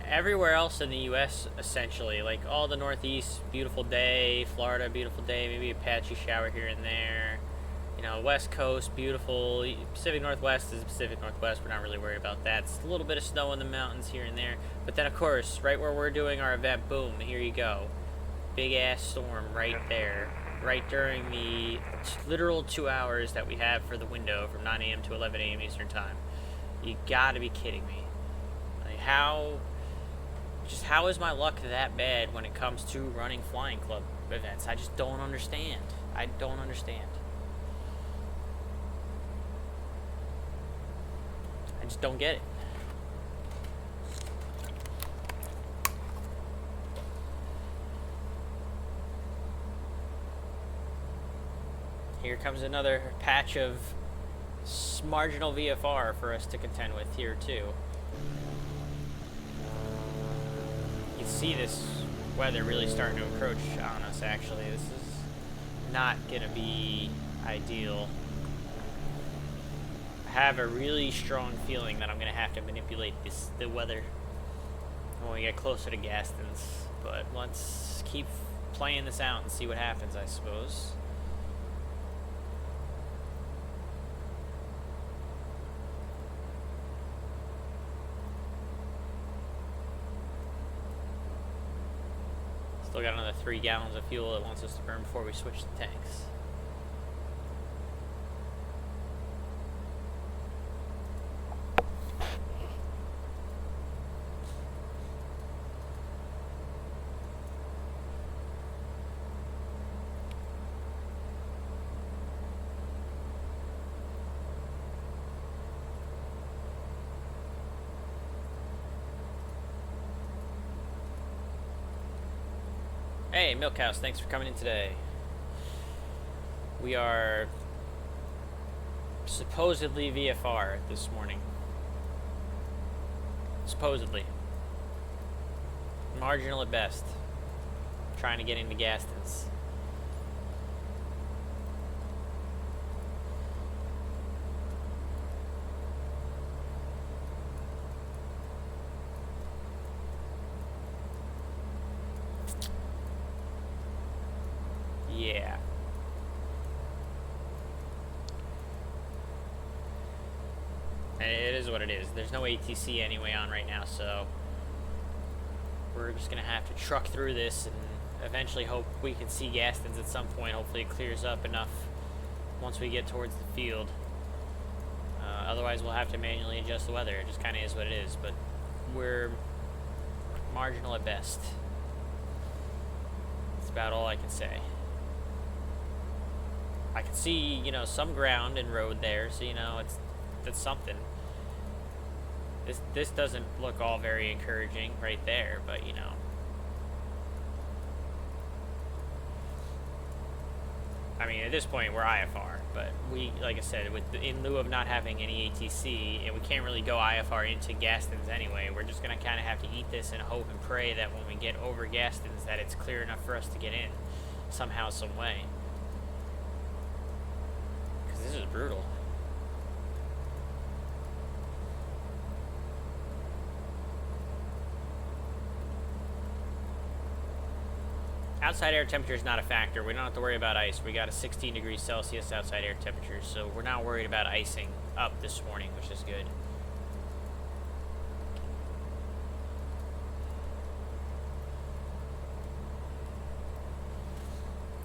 Everywhere else in the U.S., essentially, like all the Northeast, beautiful day, Florida, beautiful day, maybe a patchy shower here and there. You know, West Coast, beautiful. Pacific Northwest is Pacific Northwest. We're not really worried about that. It's a little bit of snow in the mountains here and there. But then, of course, right where we're doing our event, boom, here you go. Big-ass storm right there. Right during the literal 2 hours that we have for the window from 9 a.m. to 11 a.m. Eastern Time. You gotta be kidding me. Like, how is my luck that bad when it comes to running flying club events? I just don't understand. I don't understand. I just don't get it. Here comes another patch of marginal VFR for us to contend with here too. You see this weather really starting to encroach on us. Actually, this is not gonna be ideal. I have a really strong feeling that I'm gonna have to manipulate the weather when we get closer to Gastons, but let's keep playing this out and see what happens, I suppose. Still got another 3 gallons of fuel it wants us to burn before we switch the tanks. Hey, Milkhouse, thanks for coming in today. We are supposedly VFR this morning. Supposedly. Marginal at best. Trying to get into Gastons. Yeah. And it is what it is. There's no ATC anyway on right now, so we're just gonna have to truck through this and eventually hope we can see Gastons at some point. Hopefully it clears up enough once we get towards the field. Otherwise, we'll have to manually adjust the weather. It just kind of is what it is, but we're marginal at best. That's about all I can say. I can see, you know, some ground and road there, so, you know, it's something. This doesn't look all very encouraging right there, but, you know. I mean, at this point, we're IFR, but we, like I said, in lieu of not having any ATC, and we can't really go IFR into Gastons anyway, we're just going to kind of have to eat this and hope and pray that when we get over Gastons that it's clear enough for us to get in somehow, some way. Because this is brutal. Outside air temperature is not a factor. We don't have to worry about ice. We got a 16 degrees Celsius outside air temperature, so we're not worried about icing up this morning, which is good.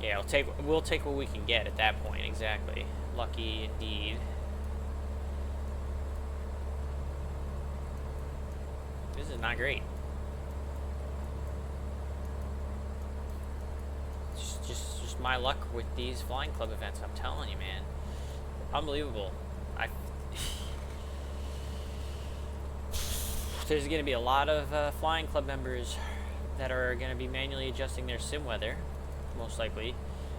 Yeah, we'll take what we can get at that point, exactly. Lucky indeed. This is not great. Just my luck with these flying club events, I'm telling you, man. Unbelievable. There's going to be a lot of flying club members that are going to be manually adjusting their sim weather, most likely.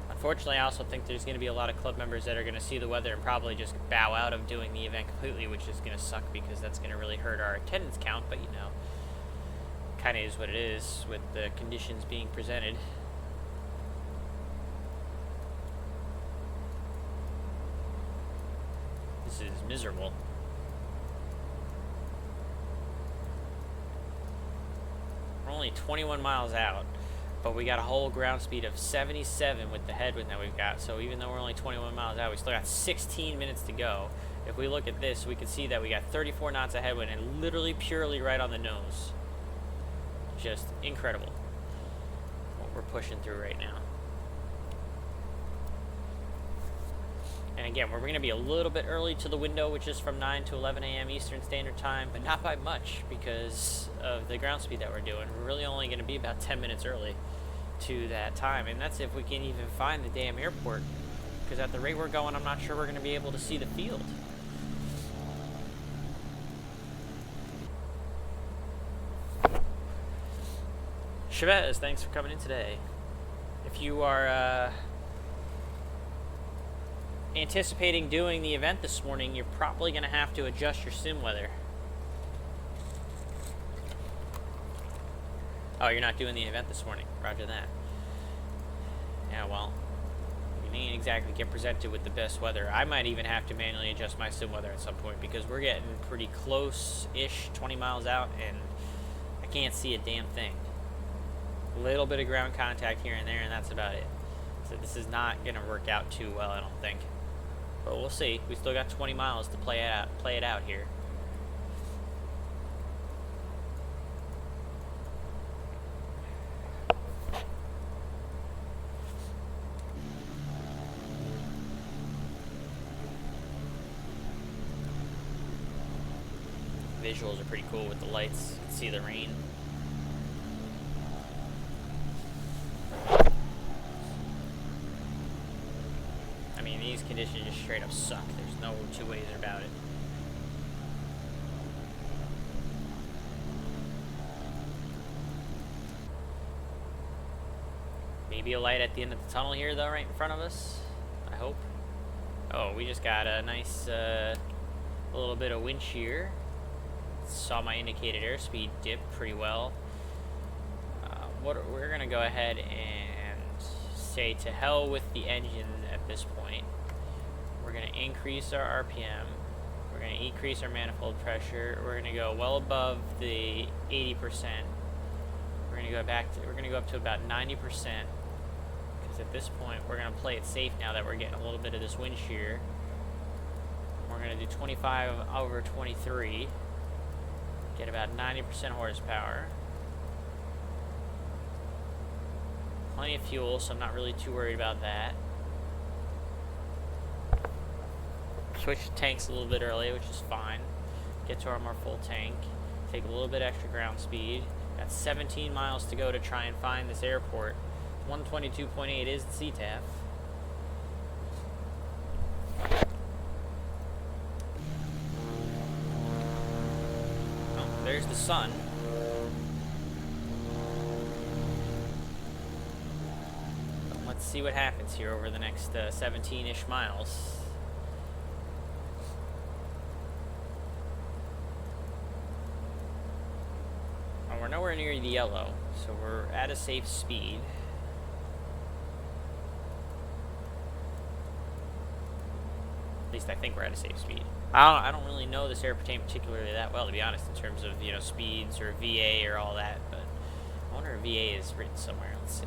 Unfortunately, I also think there's going to be a lot of club members that are going to see the weather and probably just bow out of doing the event completely, which is going to suck because that's going to really hurt our attendance count, but you know, kind of is what it is with the conditions being presented. This is miserable. We're only 21 miles out, but we got a whole ground speed of 77 with the headwind that we've got. So even though we're only 21 miles out, we still got 16 minutes to go. If we look at this, we can see that we got 34 knots of headwind and literally purely right on the nose. Just incredible what we're pushing through right now. And again, we're going to be a little bit early to the window, which is from 9 to 11 a.m. Eastern Standard Time, but not by much because of the ground speed that we're doing. We're really only going to be about 10 minutes early to that time, and that's if we can even find the damn airport, because at the rate we're going, I'm not sure we're going to be able to see the field. Chavez, thanks for coming in today. If you are anticipating doing the event this morning, you're probably going to have to adjust your sim weather. Oh, you're not doing the event this morning. Roger that. Yeah, well, you ain't exactly get presented with the best weather. I might even have to manually adjust my sim weather at some point because we're getting pretty close-ish, 20 miles out, and I can't see a damn thing. A little bit of ground contact here and there, and that's about it. So this is not going to work out too well, I don't think. But we'll see. We still got 20 miles to play it out here. Visuals are pretty cool with the lights. You can see the rain. I mean, these conditions just straight up suck. There's no two ways about it. Maybe a light at the end of the tunnel here, though, right in front of us. I hope. Oh, we just got a nice little bit of wind shear. Saw my indicated airspeed dip pretty well. We're gonna go ahead and say to hell with the engine at this point. We're gonna increase our RPM. We're gonna increase our manifold pressure. We're gonna go well above the 80%. We're gonna go up to about 90%. Because at this point, we're gonna play it safe now that we're getting a little bit of this wind shear. We're gonna do 25 over 23. Get about 90% horsepower. Plenty of fuel, so I'm not really too worried about that. switch tanks a little bit early, which is fine. Get to our more full tank. Take a little bit extra ground speed. Got 17 miles to go to try and find this airport. 122.8 is the CTAF. Oh, there's the sun. Let's see what happens here over the next 17-ish miles. Oh, we're nowhere near the yellow, so we're at a safe speed. At least I think we're at a safe speed. I don't really know this airplane particularly that well, to be honest, in terms of, you know, speeds or VA or all that, but I wonder if VA is written somewhere. Let's see.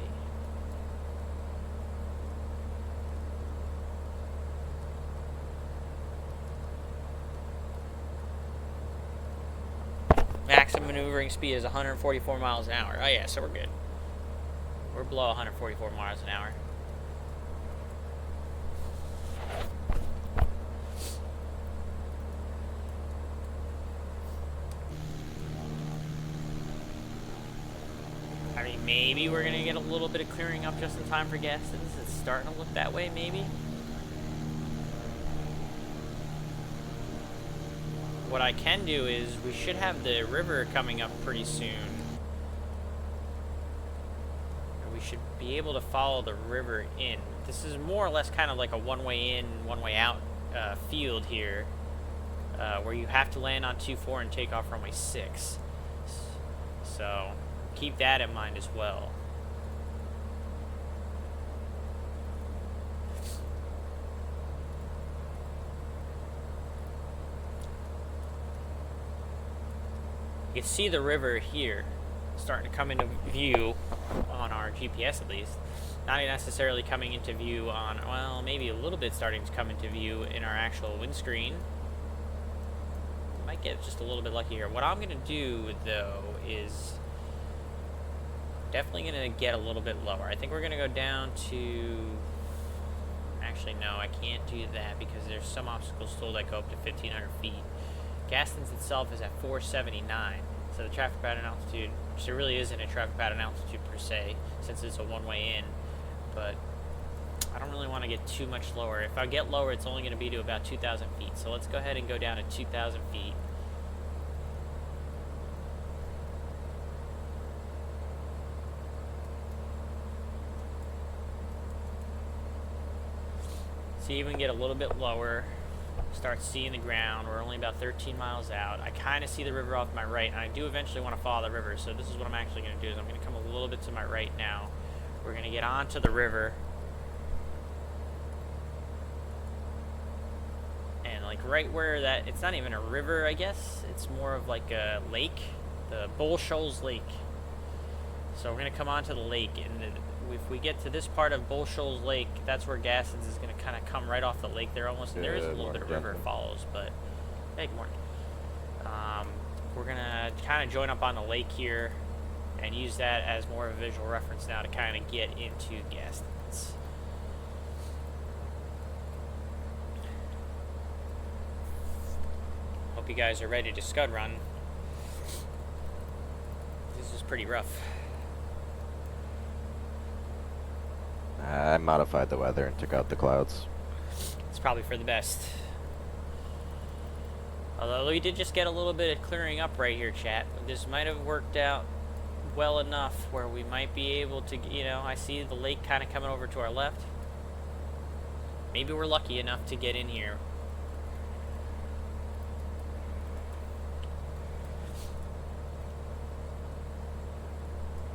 Maximum maneuvering speed is 144 miles an hour. Oh yeah, so we're good. We're below 144 miles an hour. I mean, maybe we're gonna get a little bit of clearing up just in time for Gastons. It's starting to look that way, maybe. What I can do is, we should have the river coming up pretty soon. We should be able to follow the river in. This is more or less kind of like a one-way in, one-way out field here, where you have to land on 24 and take off runway 6. So keep that in mind as well. You can see the river here starting to come into view on our GPS, at least. Not necessarily coming into view on, well, maybe a little bit starting to come into view in our actual windscreen. Might get just a little bit lucky here. What I'm going to do, though, is definitely going to get a little bit lower. I think we're going to go down to... Actually, no, I can't do that because there's some obstacles still that go up to 1,500 feet. Gastons itself is at 479, so the traffic pattern altitude, which there really isn't a traffic pattern altitude per se, since it's a one-way in, but I don't really want to get too much lower. If I get lower, it's only going to be to about 2,000 feet, so let's go ahead and go down to 2,000 feet. See if we can get a little bit lower. Start seeing the ground. We're only about 13 miles out. I kind of see the river off to my right, and I do eventually want to follow the river, so this is what I'm actually going to do, is I'm going to come a little bit to my right now. We're going to get onto the river. And like right where that, it's not even a river, I guess. It's more of like a lake, the Bull Shoals Lake. So we're going to come onto the lake, and if we get to this part of Bull Shoals Lake, that's where Gastons is going to kind of come right off the lake there almost. And there is a little bit of river it follows, but hey, good morning. We're going to kind of join up on the lake here and use that as more of a visual reference now to kind of get into Gastons. Hope you guys are ready to scud run. This is pretty rough. I modified the weather and took out the clouds. It's probably for the best. Although we did just get a little bit of clearing up right here, chat. This might have worked out well enough where we might be able to, you know, I see the lake kind of coming over to our left. Maybe we're lucky enough to get in here.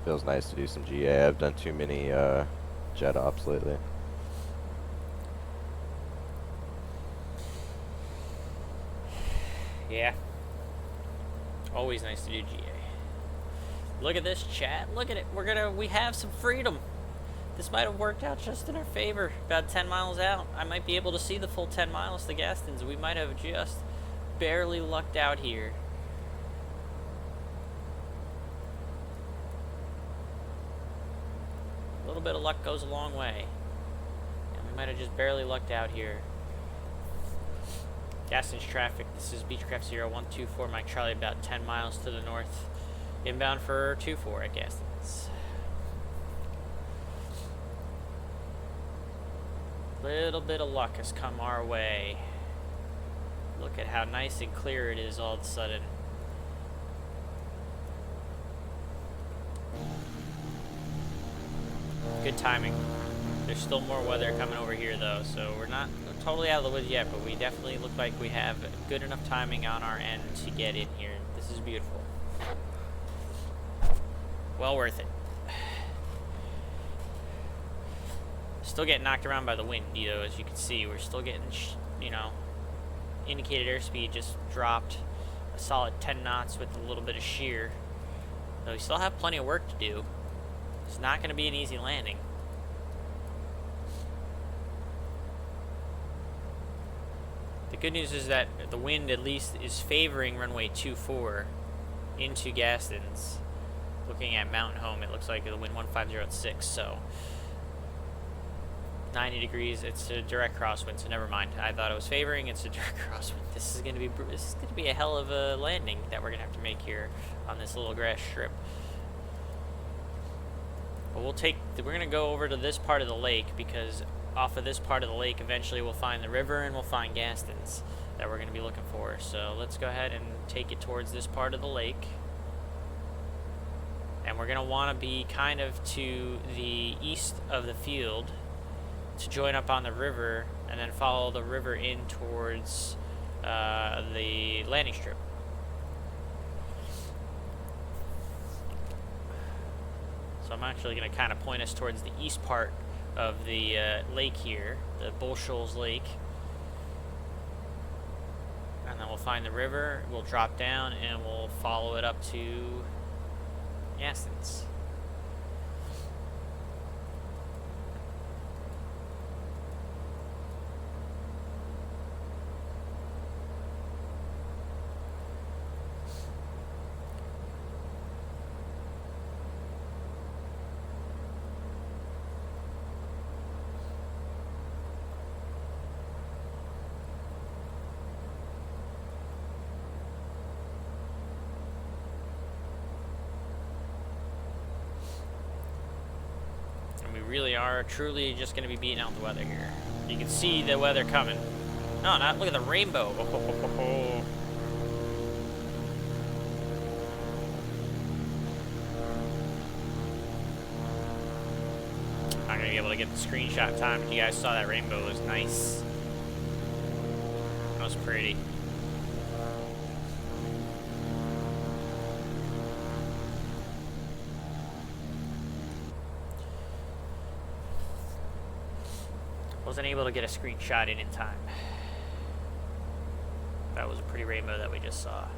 Feels nice to do some GA. I've done too many jet ops lately. Yeah. Always nice to do GA. Look at this, chat. Look at it. We have some freedom. This might have worked out just in our favor. About 10 miles out. I might be able to see the full 10 miles to Gastons. We might have just barely lucked out here. A little bit of luck goes a long way. And we might have just barely lucked out here. Gastons traffic, this is Beechcraft 0124, Mike Charlie, about 10 miles to the north. Inbound for 24 at Gastons. Little bit of luck has come our way. Look at how nice and clear it is all of a sudden. Good timing. There's still more weather coming over here though, so we're not totally out of the woods yet, but we definitely look like we have good enough timing on our end to get in here. This is beautiful. Well worth it. Still getting knocked around by the wind, you know, as you can see. We're still getting, you know, indicated airspeed just dropped a solid 10 knots with a little bit of shear. So we still have plenty of work to do. It's not going to be an easy landing. The good news is that the wind at least is favoring runway 24 into Gastons. Looking at Mountain Home, it looks like the wind 150 so 90 degrees. It's a direct crosswind, so never mind. I thought it was favoring. It's a direct crosswind. This is going to be a hell of a landing that we're going to have to make here on this little grass strip. But we're going to go over to this part of the lake, because off of this part of the lake eventually we'll find the river and we'll find Gastons that we're going to be looking for. So let's go ahead and take it towards this part of the lake. And we're going to want to be kind of to the east of the field to join up on the river, and then follow the river in towards the landing strip. So I'm actually going to kind of point us towards the east part of the lake here, the Bull Shoals Lake. And then we'll find the river, we'll drop down, and we'll follow it up to Gastons. Really are truly just going to be beating out the weather here. You can see the weather coming. No, not look at the rainbow. I'm not going to be able to get the screenshot time, but you guys saw that rainbow. It was nice. That was pretty. Wasn't able to get a screenshot in time. That was a pretty rainbow that we just saw.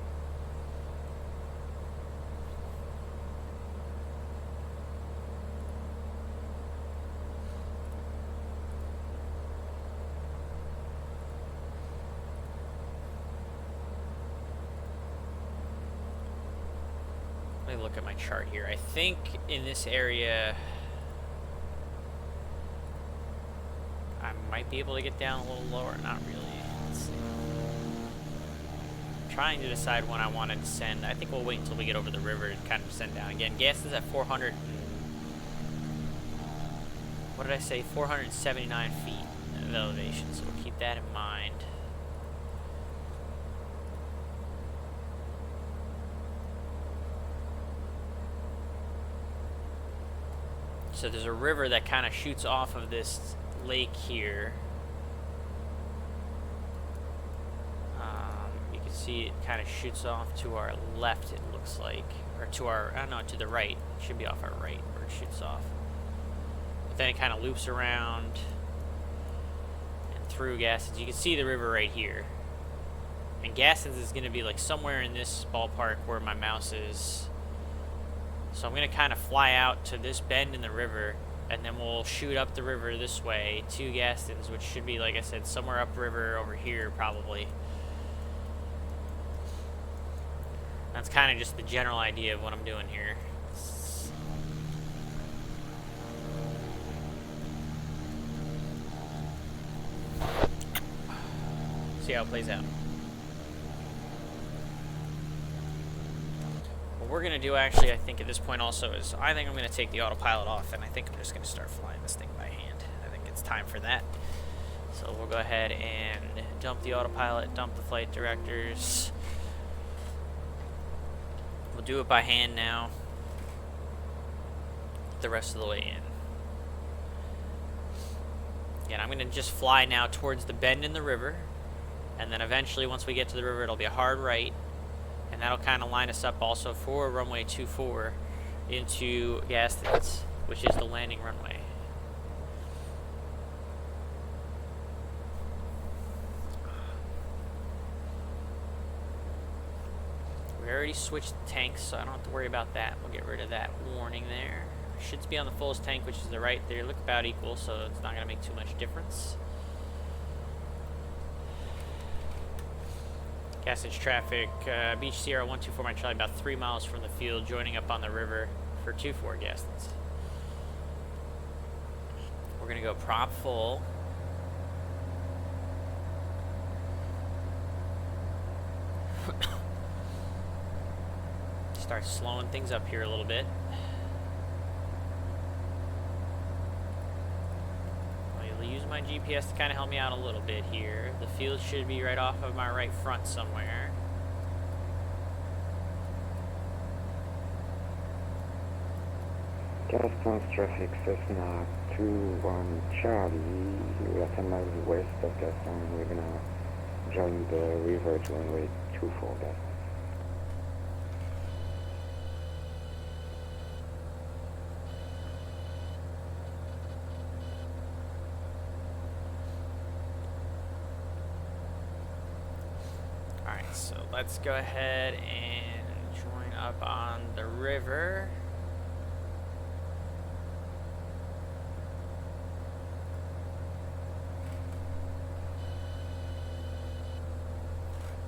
Let me look at my chart here. I think in this area I might be able to get down a little lower. Not really. Let's see. I'm trying to decide when I want to descend. I think we'll wait until we get over the river to kind of descend down. Again, gas is at 400. What did I say? 479 feet of elevation. So we'll keep that in mind. So there's a river that kind of shoots off of this lake here. You can see it kind of shoots off to our left, it looks like, or to our, I don't know, to the right. It should be off our right where it shoots off. But then it kind of loops around and through Gastons. You can see the river right here. And Gastons is going to be like somewhere in this ballpark where my mouse is. So I'm going to kind of fly out to this bend in the river, and then we'll shoot up the river this way to Gastons, which should be, like I said, somewhere upriver over here, probably. That's kind of just the general idea of what I'm doing here. See how it plays out. we're going to do, actually, I think at this point also, is I think I'm going to take the autopilot off, and I think I'm just going to start flying this thing by hand. I think it's time for that. So we'll go ahead and dump the autopilot, dump the flight directors. We'll do it by hand now, the rest of the way in. Again, I'm going to just fly now towards the bend in the river, and then eventually once we get to the river it'll be a hard right, and that'll kind of line us up also for runway 24 into Gastons, which is the landing runway. We already switched the tanks, so I don't have to worry about that. We'll get rid of that warning there. Should be on the fullest tank, which is the right. They look about equal, so it's not going to make too much difference. Gastons traffic, Beach Sierra 124 Mike Charlie, about 3 miles from the field, joining up on the river for 24 Gastons. We're going to go prop full. Start slowing things up here a little bit. I'll use my GPS to kind of help me out a little bit here. The field should be right off of my right front somewhere. Gastons traffic Cessna 21 Charlie, we are 10 miles west of Gastons. We're gonna join the river to runway 24 Gastons. Alright, so let's go ahead and join up on the river.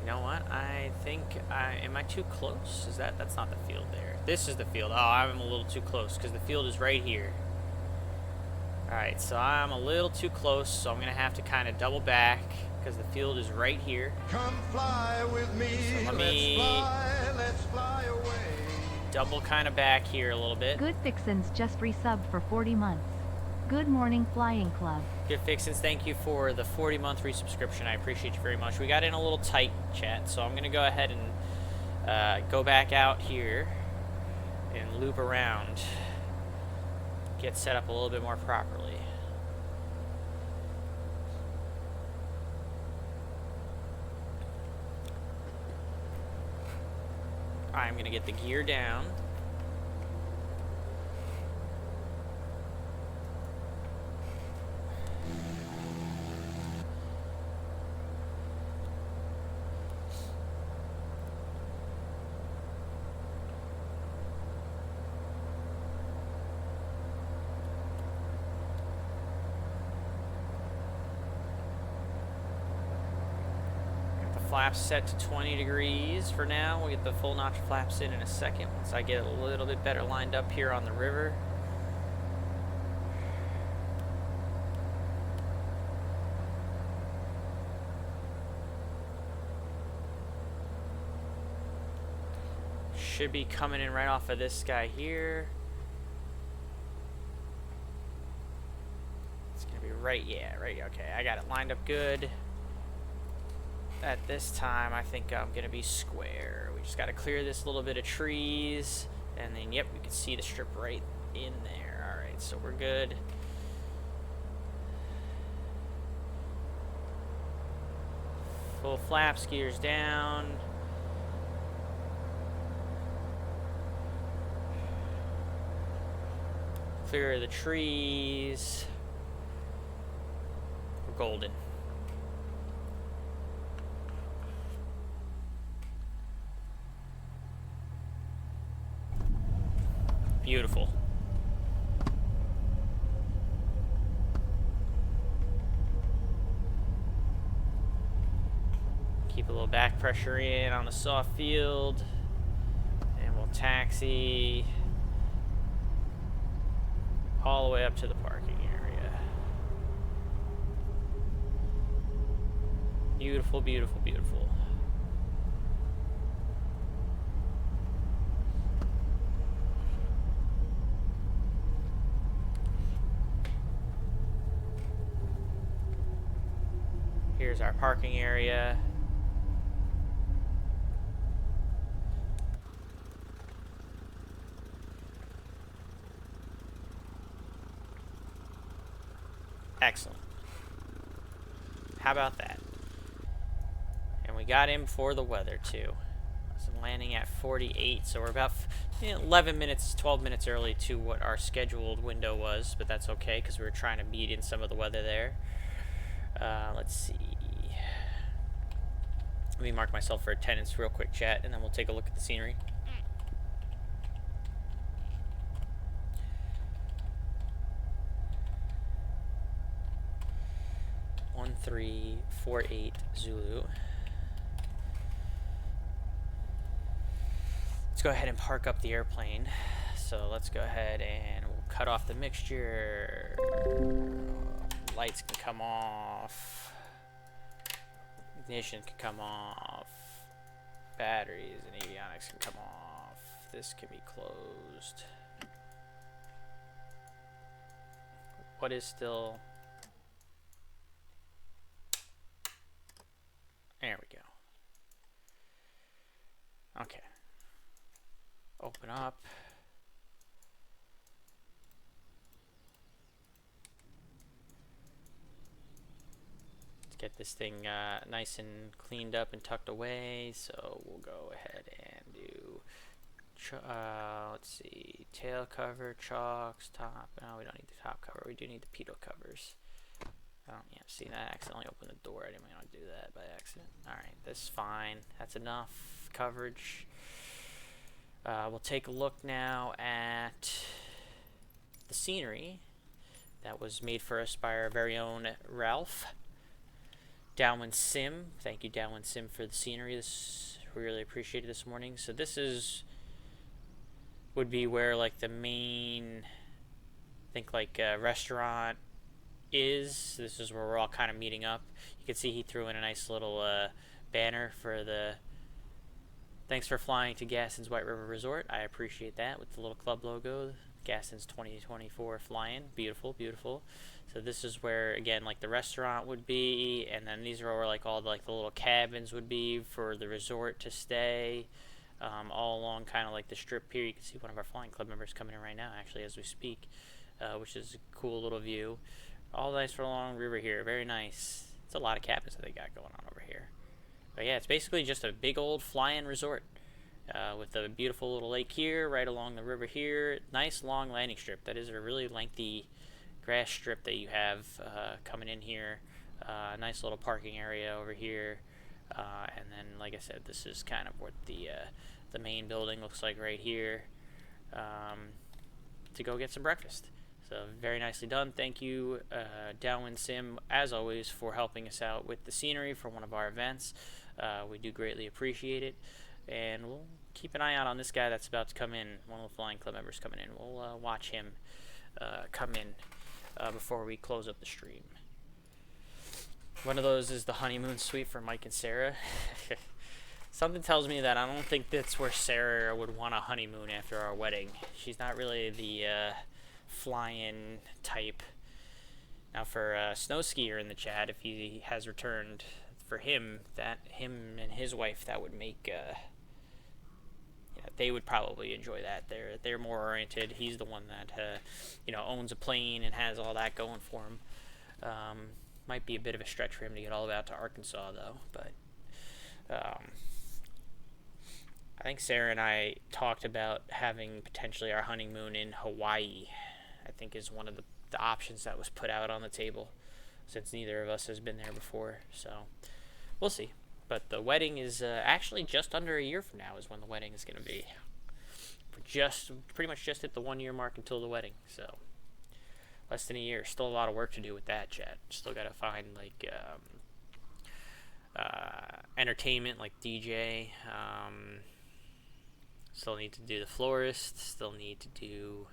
You know what? I think am I too close? That's not the field there. This is the field. Oh, I'm a little too close because the field is right here. Alright, so I'm a little too close, so I'm going to have to kind of double back because the field is right here. Come fly with me. So Let's fly away. Double kind of back here a little bit. Good Fixins just resubbed for 40 months. Good morning, Flying Club. Good Fixins, thank you for the 40-month resubscription. I appreciate you very much. We got in a little tight, chat, so I'm going to go ahead and go back out here and loop around. Get set up a little bit more properly. I'm going to get the gear down. Flaps set to 20 degrees for now. We'll get the full notch flaps in a second once I get a little bit better lined up here on the river. Should be coming in right off of this guy here. It's gonna be right, yeah, right, okay. I got it lined up good. At this time, I think I'm going to be square. We just got to clear this little bit of trees, and then, yep, we can see the strip right in there. Alright, so we're good. Full flaps, gears down. Clear the trees. We're golden. Beautiful. Keep a little back pressure in on the soft field, and we'll taxi all the way up to the parking area. Beautiful, beautiful, beautiful. Here's our parking area. Excellent. How about that? And we got in before the weather too. So landing at 48, so we're about 11 minutes, 12 minutes early to what our scheduled window was, but that's okay because we were trying to beat in some of the weather there. Let's see. Let me mark myself for attendance real quick, chat, and then we'll take a look at the scenery. One 348 Zulu. Let's go ahead and park up the airplane. So let's go ahead and we'll cut off the mixture. Lights can come off. Ignition can come off. Batteries and avionics can come off. This can be closed. What is still... There we go. Okay. Open up. Let's get this thing nice and cleaned up and tucked away. So we'll go ahead and do, let's see, tail cover, chocks, top. No, we don't need the top cover. We do need the pitot covers. Yeah, see, I accidentally opened the door. I didn't want to do that by accident. Alright, this is fine. That's enough coverage. We'll take a look now at the scenery that was made for us by our very own Ralph. Downwind Sim. Thank you, Downwind Sim, for the scenery. We really appreciate it this morning. So this would be where, like, the main, I think, like, restaurant is. This is where we're all kind of meeting up. You can see he threw in a nice little banner for the thanks for flying to Gastons White River Resort. I appreciate that, with the little club logo, Gastons 2024 flying. Beautiful, beautiful. So this is where, again, like the restaurant would be, and then these are where like all the, like the little cabins would be for the resort to stay, all along kind of like the strip here. You can see one of our flying club members coming in right now, actually, as we speak, which is a cool little view. All nice for a long river here. Very nice. It's a lot of cabins that they got going on over here. But yeah, it's basically just a big old fly-in resort with a beautiful little lake here, right along the river here. Nice long landing strip. That is a really lengthy grass strip that you have coming in here. Nice little parking area over here. And then, like I said, this is kind of what the main building looks like right here, to go get some breakfast. So very nicely done. Thank you, Downwind Sim, as always, for helping us out with the scenery for one of our events. We do greatly appreciate it. And we'll keep an eye out on this guy that's about to come in, one of the flying club members coming in. We'll watch him come in before we close up the stream. One of those is the honeymoon suite for Mike and Sarah. Something tells me that I don't think that's where Sarah would want a honeymoon after our wedding. She's not really the fly-in type. Now for Snow Skier in the chat, if he has returned, for him and his wife, that would make they would probably enjoy that. They're more oriented. He's the one that owns a plane and has all that going for him. Might be a bit of a stretch for him to get all the way out to Arkansas though, but I think Sarah and I talked about having potentially our honeymoon in Hawaii. I think is one of the options that was put out on the table, since neither of us has been there before. So we'll see. But the wedding is actually just under a year from now is when the wedding is going to be. We're pretty much just hit the 1 year mark until the wedding. So less than a year. Still a lot of work to do with that, chat. Still got to find like entertainment, like DJ. Still need to do the florist. Still need to do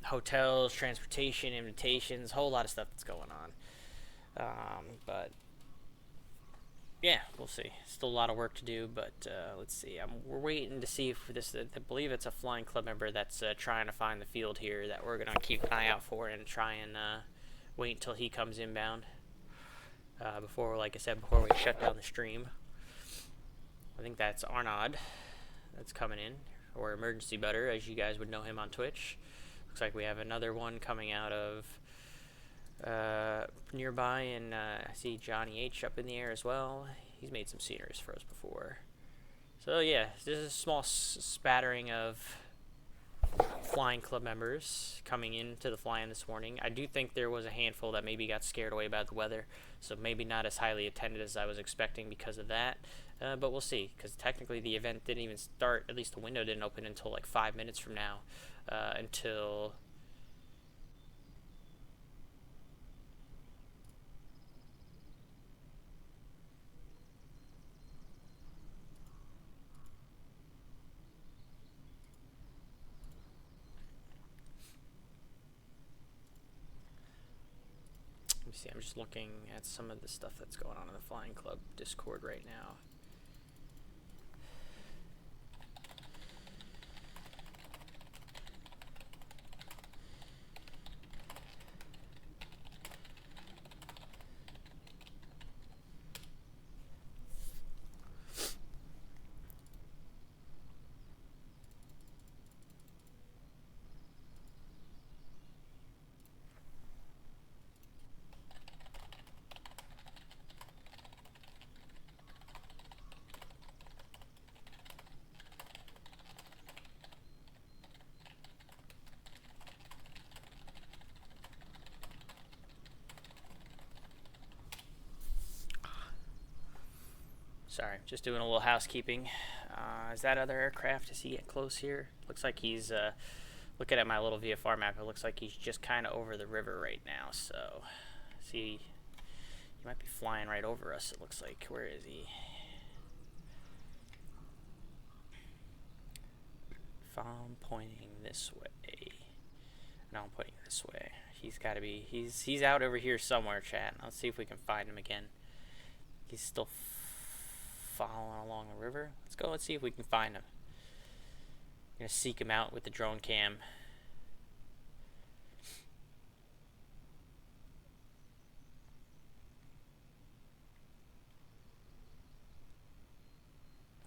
hotels, transportation, invitations, whole lot of stuff that's going on. But yeah, we'll see. Still a lot of work to do, but let's see. We're waiting to see if this. I believe it's a flying club member that's trying to find the field here that we're gonna keep an eye out for and try and wait until he comes inbound. Before, like I said, before we shut down the stream. I think that's Arnaud that's coming in, or Emergency Butter, as you guys would know him on Twitch. Looks like we have another one coming out of nearby, and I see Johnny H up in the air as well. He's made some sceneries for us before. So yeah, this is a small spattering of flying club members coming into the fly-in this morning. I do think there was a handful that maybe got scared away by the weather, so maybe not as highly attended as I was expecting because of that. But we'll see, because technically the event didn't even start, at least the window didn't open until like 5 minutes from now, until... Let me see, I'm just looking at some of the stuff that's going on in the Flying Club Discord right now. Sorry, just doing a little housekeeping. Is that other aircraft? Does he get close here? Looks like he's, looking at my little VFR map, it looks like he's just kind of over the river right now, so, see, he might be flying right over us, it looks like. Where is he? If I'm pointing this way, no, I'm pointing this way. He's got to be, he's out over here somewhere, chat. Let's see if we can find him again. He's still following along the river. Let's go, let's see if we can find him. I'm gonna seek him out with the drone cam.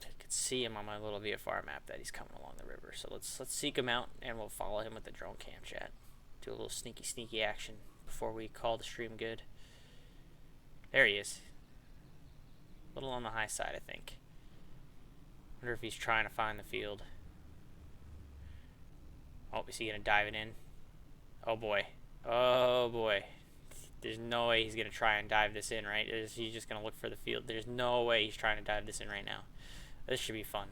I could see him on my little VFR map that he's coming along the river. So let's seek him out and we'll follow him with the drone cam, chat. Do a little sneaky action before we call the stream good. There he is. A little on the high side, I think. Wonder if he's trying to find the field. Oh, is he gonna dive it in? Oh boy. Oh boy. There's no way he's gonna try and dive this in, right? Is he just gonna look for the field? There's no way he's trying to dive this in right now. This should be fun.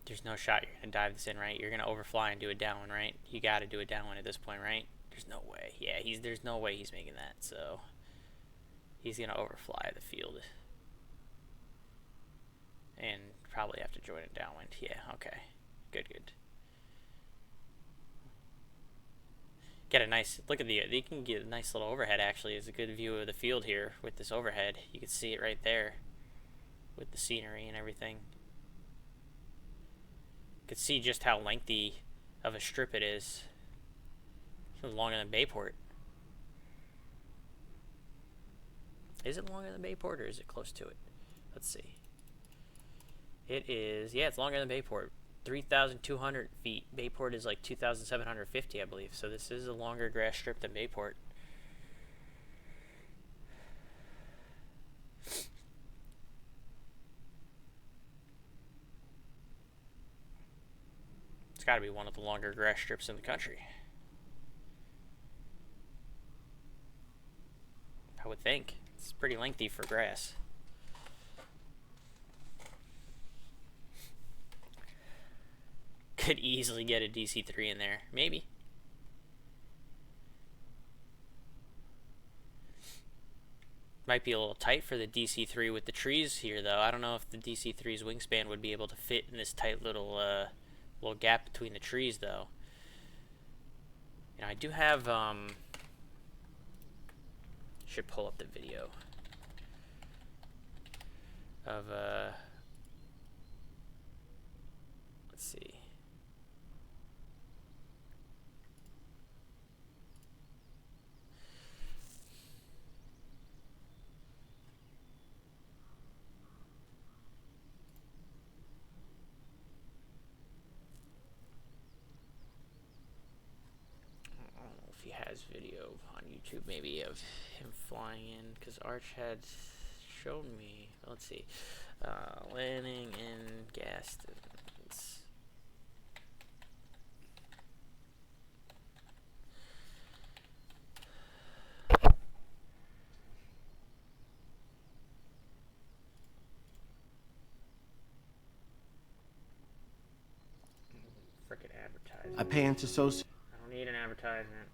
There's no shot you're gonna dive this in, right? You're gonna overfly and do a downwind, right? You gotta do a downwind at this point, right? There's no way. Yeah, there's no way he's making that, so he's gonna overfly the field. And probably have to join it downwind. Yeah, okay. Good. Get a nice look at you can get a nice little overhead actually. It's a good view of the field here with this overhead. You can see it right there with the scenery and everything. You can see just how lengthy of a strip it is. It's longer than Bayport. Is it longer than Bayport or is it close to it? Let's see. It is, yeah, it's longer than Bayport. 3,200 feet. Bayport is like 2,750, I believe. So this is a longer grass strip than Bayport. It's got to be one of the longer grass strips in the country. I would think. It's pretty lengthy for grass. Could easily get a DC-3 in there. Maybe. Might be a little tight for the DC-3 with the trees here, though. I don't know if the DC-3's wingspan would be able to fit in this tight little gap between the trees, though. You know, I do have, should pull up the video. of let's see. I don't know if he has video on YouTube, maybe, of him flying in, because Arch had shown me. Let's see. Landing in Gastons. Frickin' advertisement. I pay into associate. I don't need an advertisement.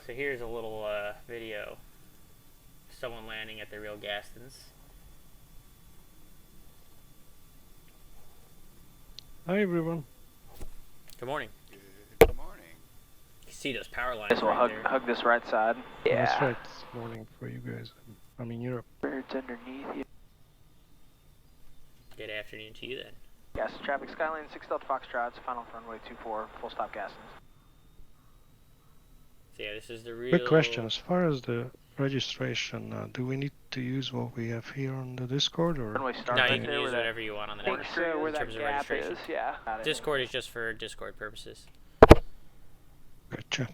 So here's a little video. Someone landing at the real Gastons. Hi everyone. Good morning. Good morning. You see those power lines So we'll right there. hug this right side. Yeah. That's right, it's morning for you guys. I'm in Europe. Birds underneath you. Good afternoon to you then. Gas traffic, Skyline 6 Delta Foxtrot, final runway 24, full stop Gastons. So yeah, this is the real... Quick question, as far as the registration, do we need to use what we have here on the Discord, or? Runway start No, right you can there use where whatever you want on the that, network where in that terms of gap registration. is, yeah. Discord is just for Discord purposes. Gotcha.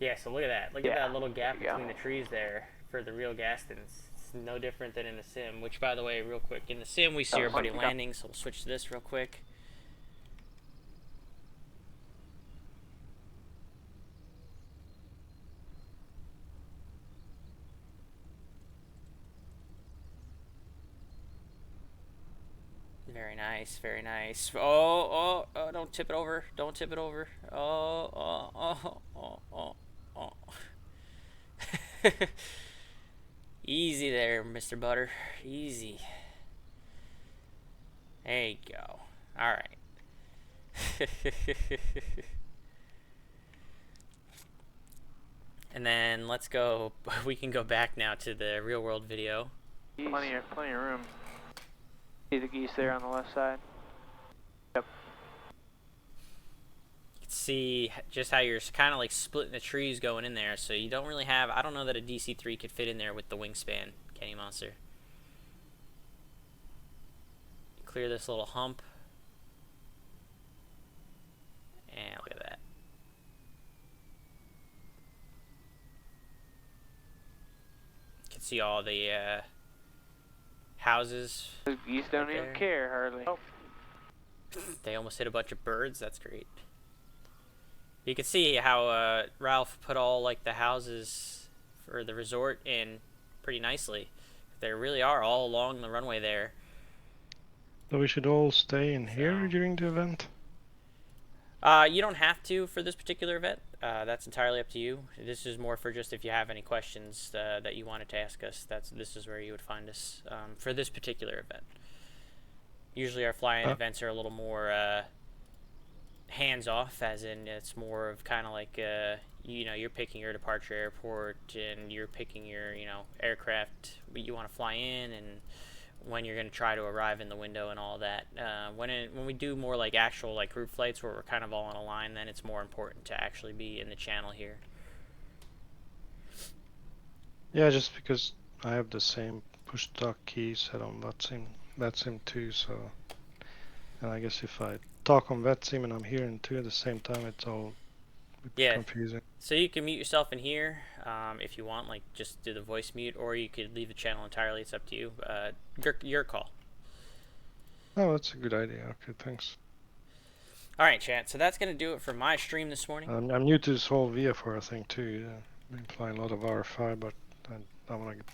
Yeah, so look at that. Look at Yeah, that little gap there you go. between the trees there for the real Gastons. It's no different than in the sim, which, by the way, real quick, in the sim we see Oh, everybody okay. landing, so we'll switch to this real quick. Very nice, very nice. Oh, don't tip it over. Don't tip it over. Oh. Easy there, Mr. Butter. Easy. There you go. Alright. And then let's go. We can go back now to the real world video. Plenty of room. See the geese there on the left side? Yep. You can see just how you're kind of like splitting the trees going in there, so you don't really have... I don't know that a DC-3 could fit in there with the wingspan, Kenny Monster. Clear this little hump. And look at that. You can see all the houses. The geese don't Right even there. care, hardly. Oh. They almost hit a bunch of birds. That's great. You can see how Ralph put all like the houses for the resort in pretty nicely. They really are all along the runway there. So we should all stay in here So- during the event? You don't have to for this particular event. That's entirely up to you. This is more for just if you have any questions that you wanted to ask us. This is where you would find us for this particular event. Usually our fly-in events are a little more hands-off, as in it's more of kind of like you know, you're picking your departure airport and you're picking your aircraft you want to fly in and when you're going to try to arrive in the window and all that. When we do more like actual like group flights where we're kind of all on a line, then it's more important to actually be in the channel here. Yeah, just because I have the same push-to-talk key set on VATSIM 2, so... And I guess if I talk on VATSIM and I'm hearing 2 at the same time, it's all confusing. So you can mute yourself in here if you want, like just do the voice mute, or you could leave the channel entirely. It's up to you. Your call. Oh, that's a good idea. Okay, thanks. All right, chat. So that's gonna do it for my stream this morning. I'm new to this whole VFR thing too. Been flying a lot of RFI, but I want to get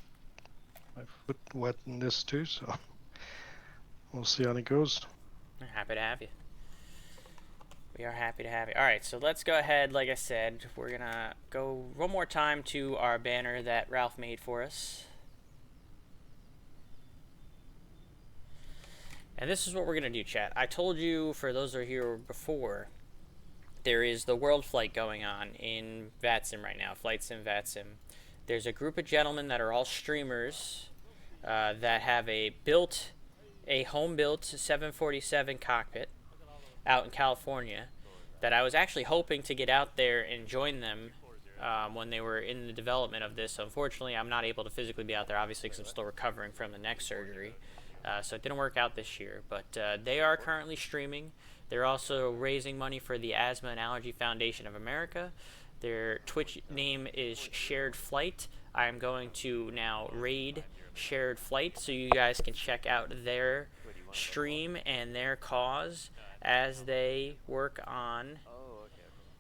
my foot wet in this too, so we'll see how it goes. We're happy to have you. We are happy to have you. All right, so let's go ahead. Like I said, we're gonna go one more time to our banner that Ralph made for us. And this is what we're gonna do, chat. I told you, for those who are here before, there is the world flight going on in VATSIM right now, Flight Sim VATSIM. There's a group of gentlemen that are all streamers that have a home-built 747 cockpit out in California that I was actually hoping to get out there and join them when they were in the development of this. Unfortunately, I'm not able to physically be out there, obviously, because I'm still recovering from the neck surgery. So it didn't work out this year, but they are currently streaming. They're also raising money for the Asthma and Allergy Foundation of America. Their Twitch name is Shared Flight. I'm going to now raid Shared Flight so you guys can check out their stream and their cause as they work on,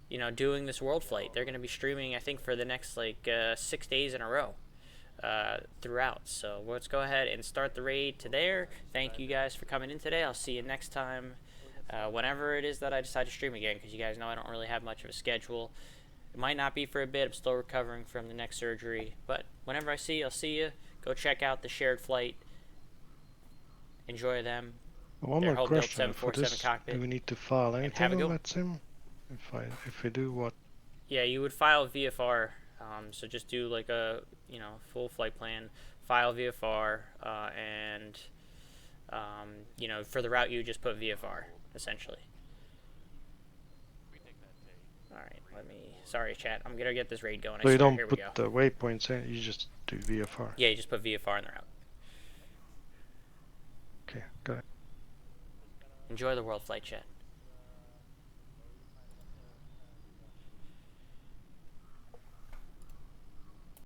you know, doing this world flight. They're going to be streaming, I think, for the next like 6 days in a row throughout. So let's go ahead and start the raid to there. Thank you guys for coming in today. I'll see you next time, whenever it is that I decide to stream again, because you guys know I don't really have much of a schedule. It might not be for a bit. I'm still recovering from the neck surgery, but whenever I see you, I'll see you. Go check out the Shared Flight. Enjoy them. One Their more home-built question. For 747 this, cockpit. do we need to file have anything a go. on VATSIM? If we do, what? Yeah, you would file VFR. So just do like a full flight plan, file VFR, and for the route you just put VFR essentially. All right, sorry chat, I'm gonna get this raid going. So you don't Here we put go. the waypoints in, you just do VFR. Yeah, you just put VFR in the route. Okay, got it. Enjoy the world flight, chat.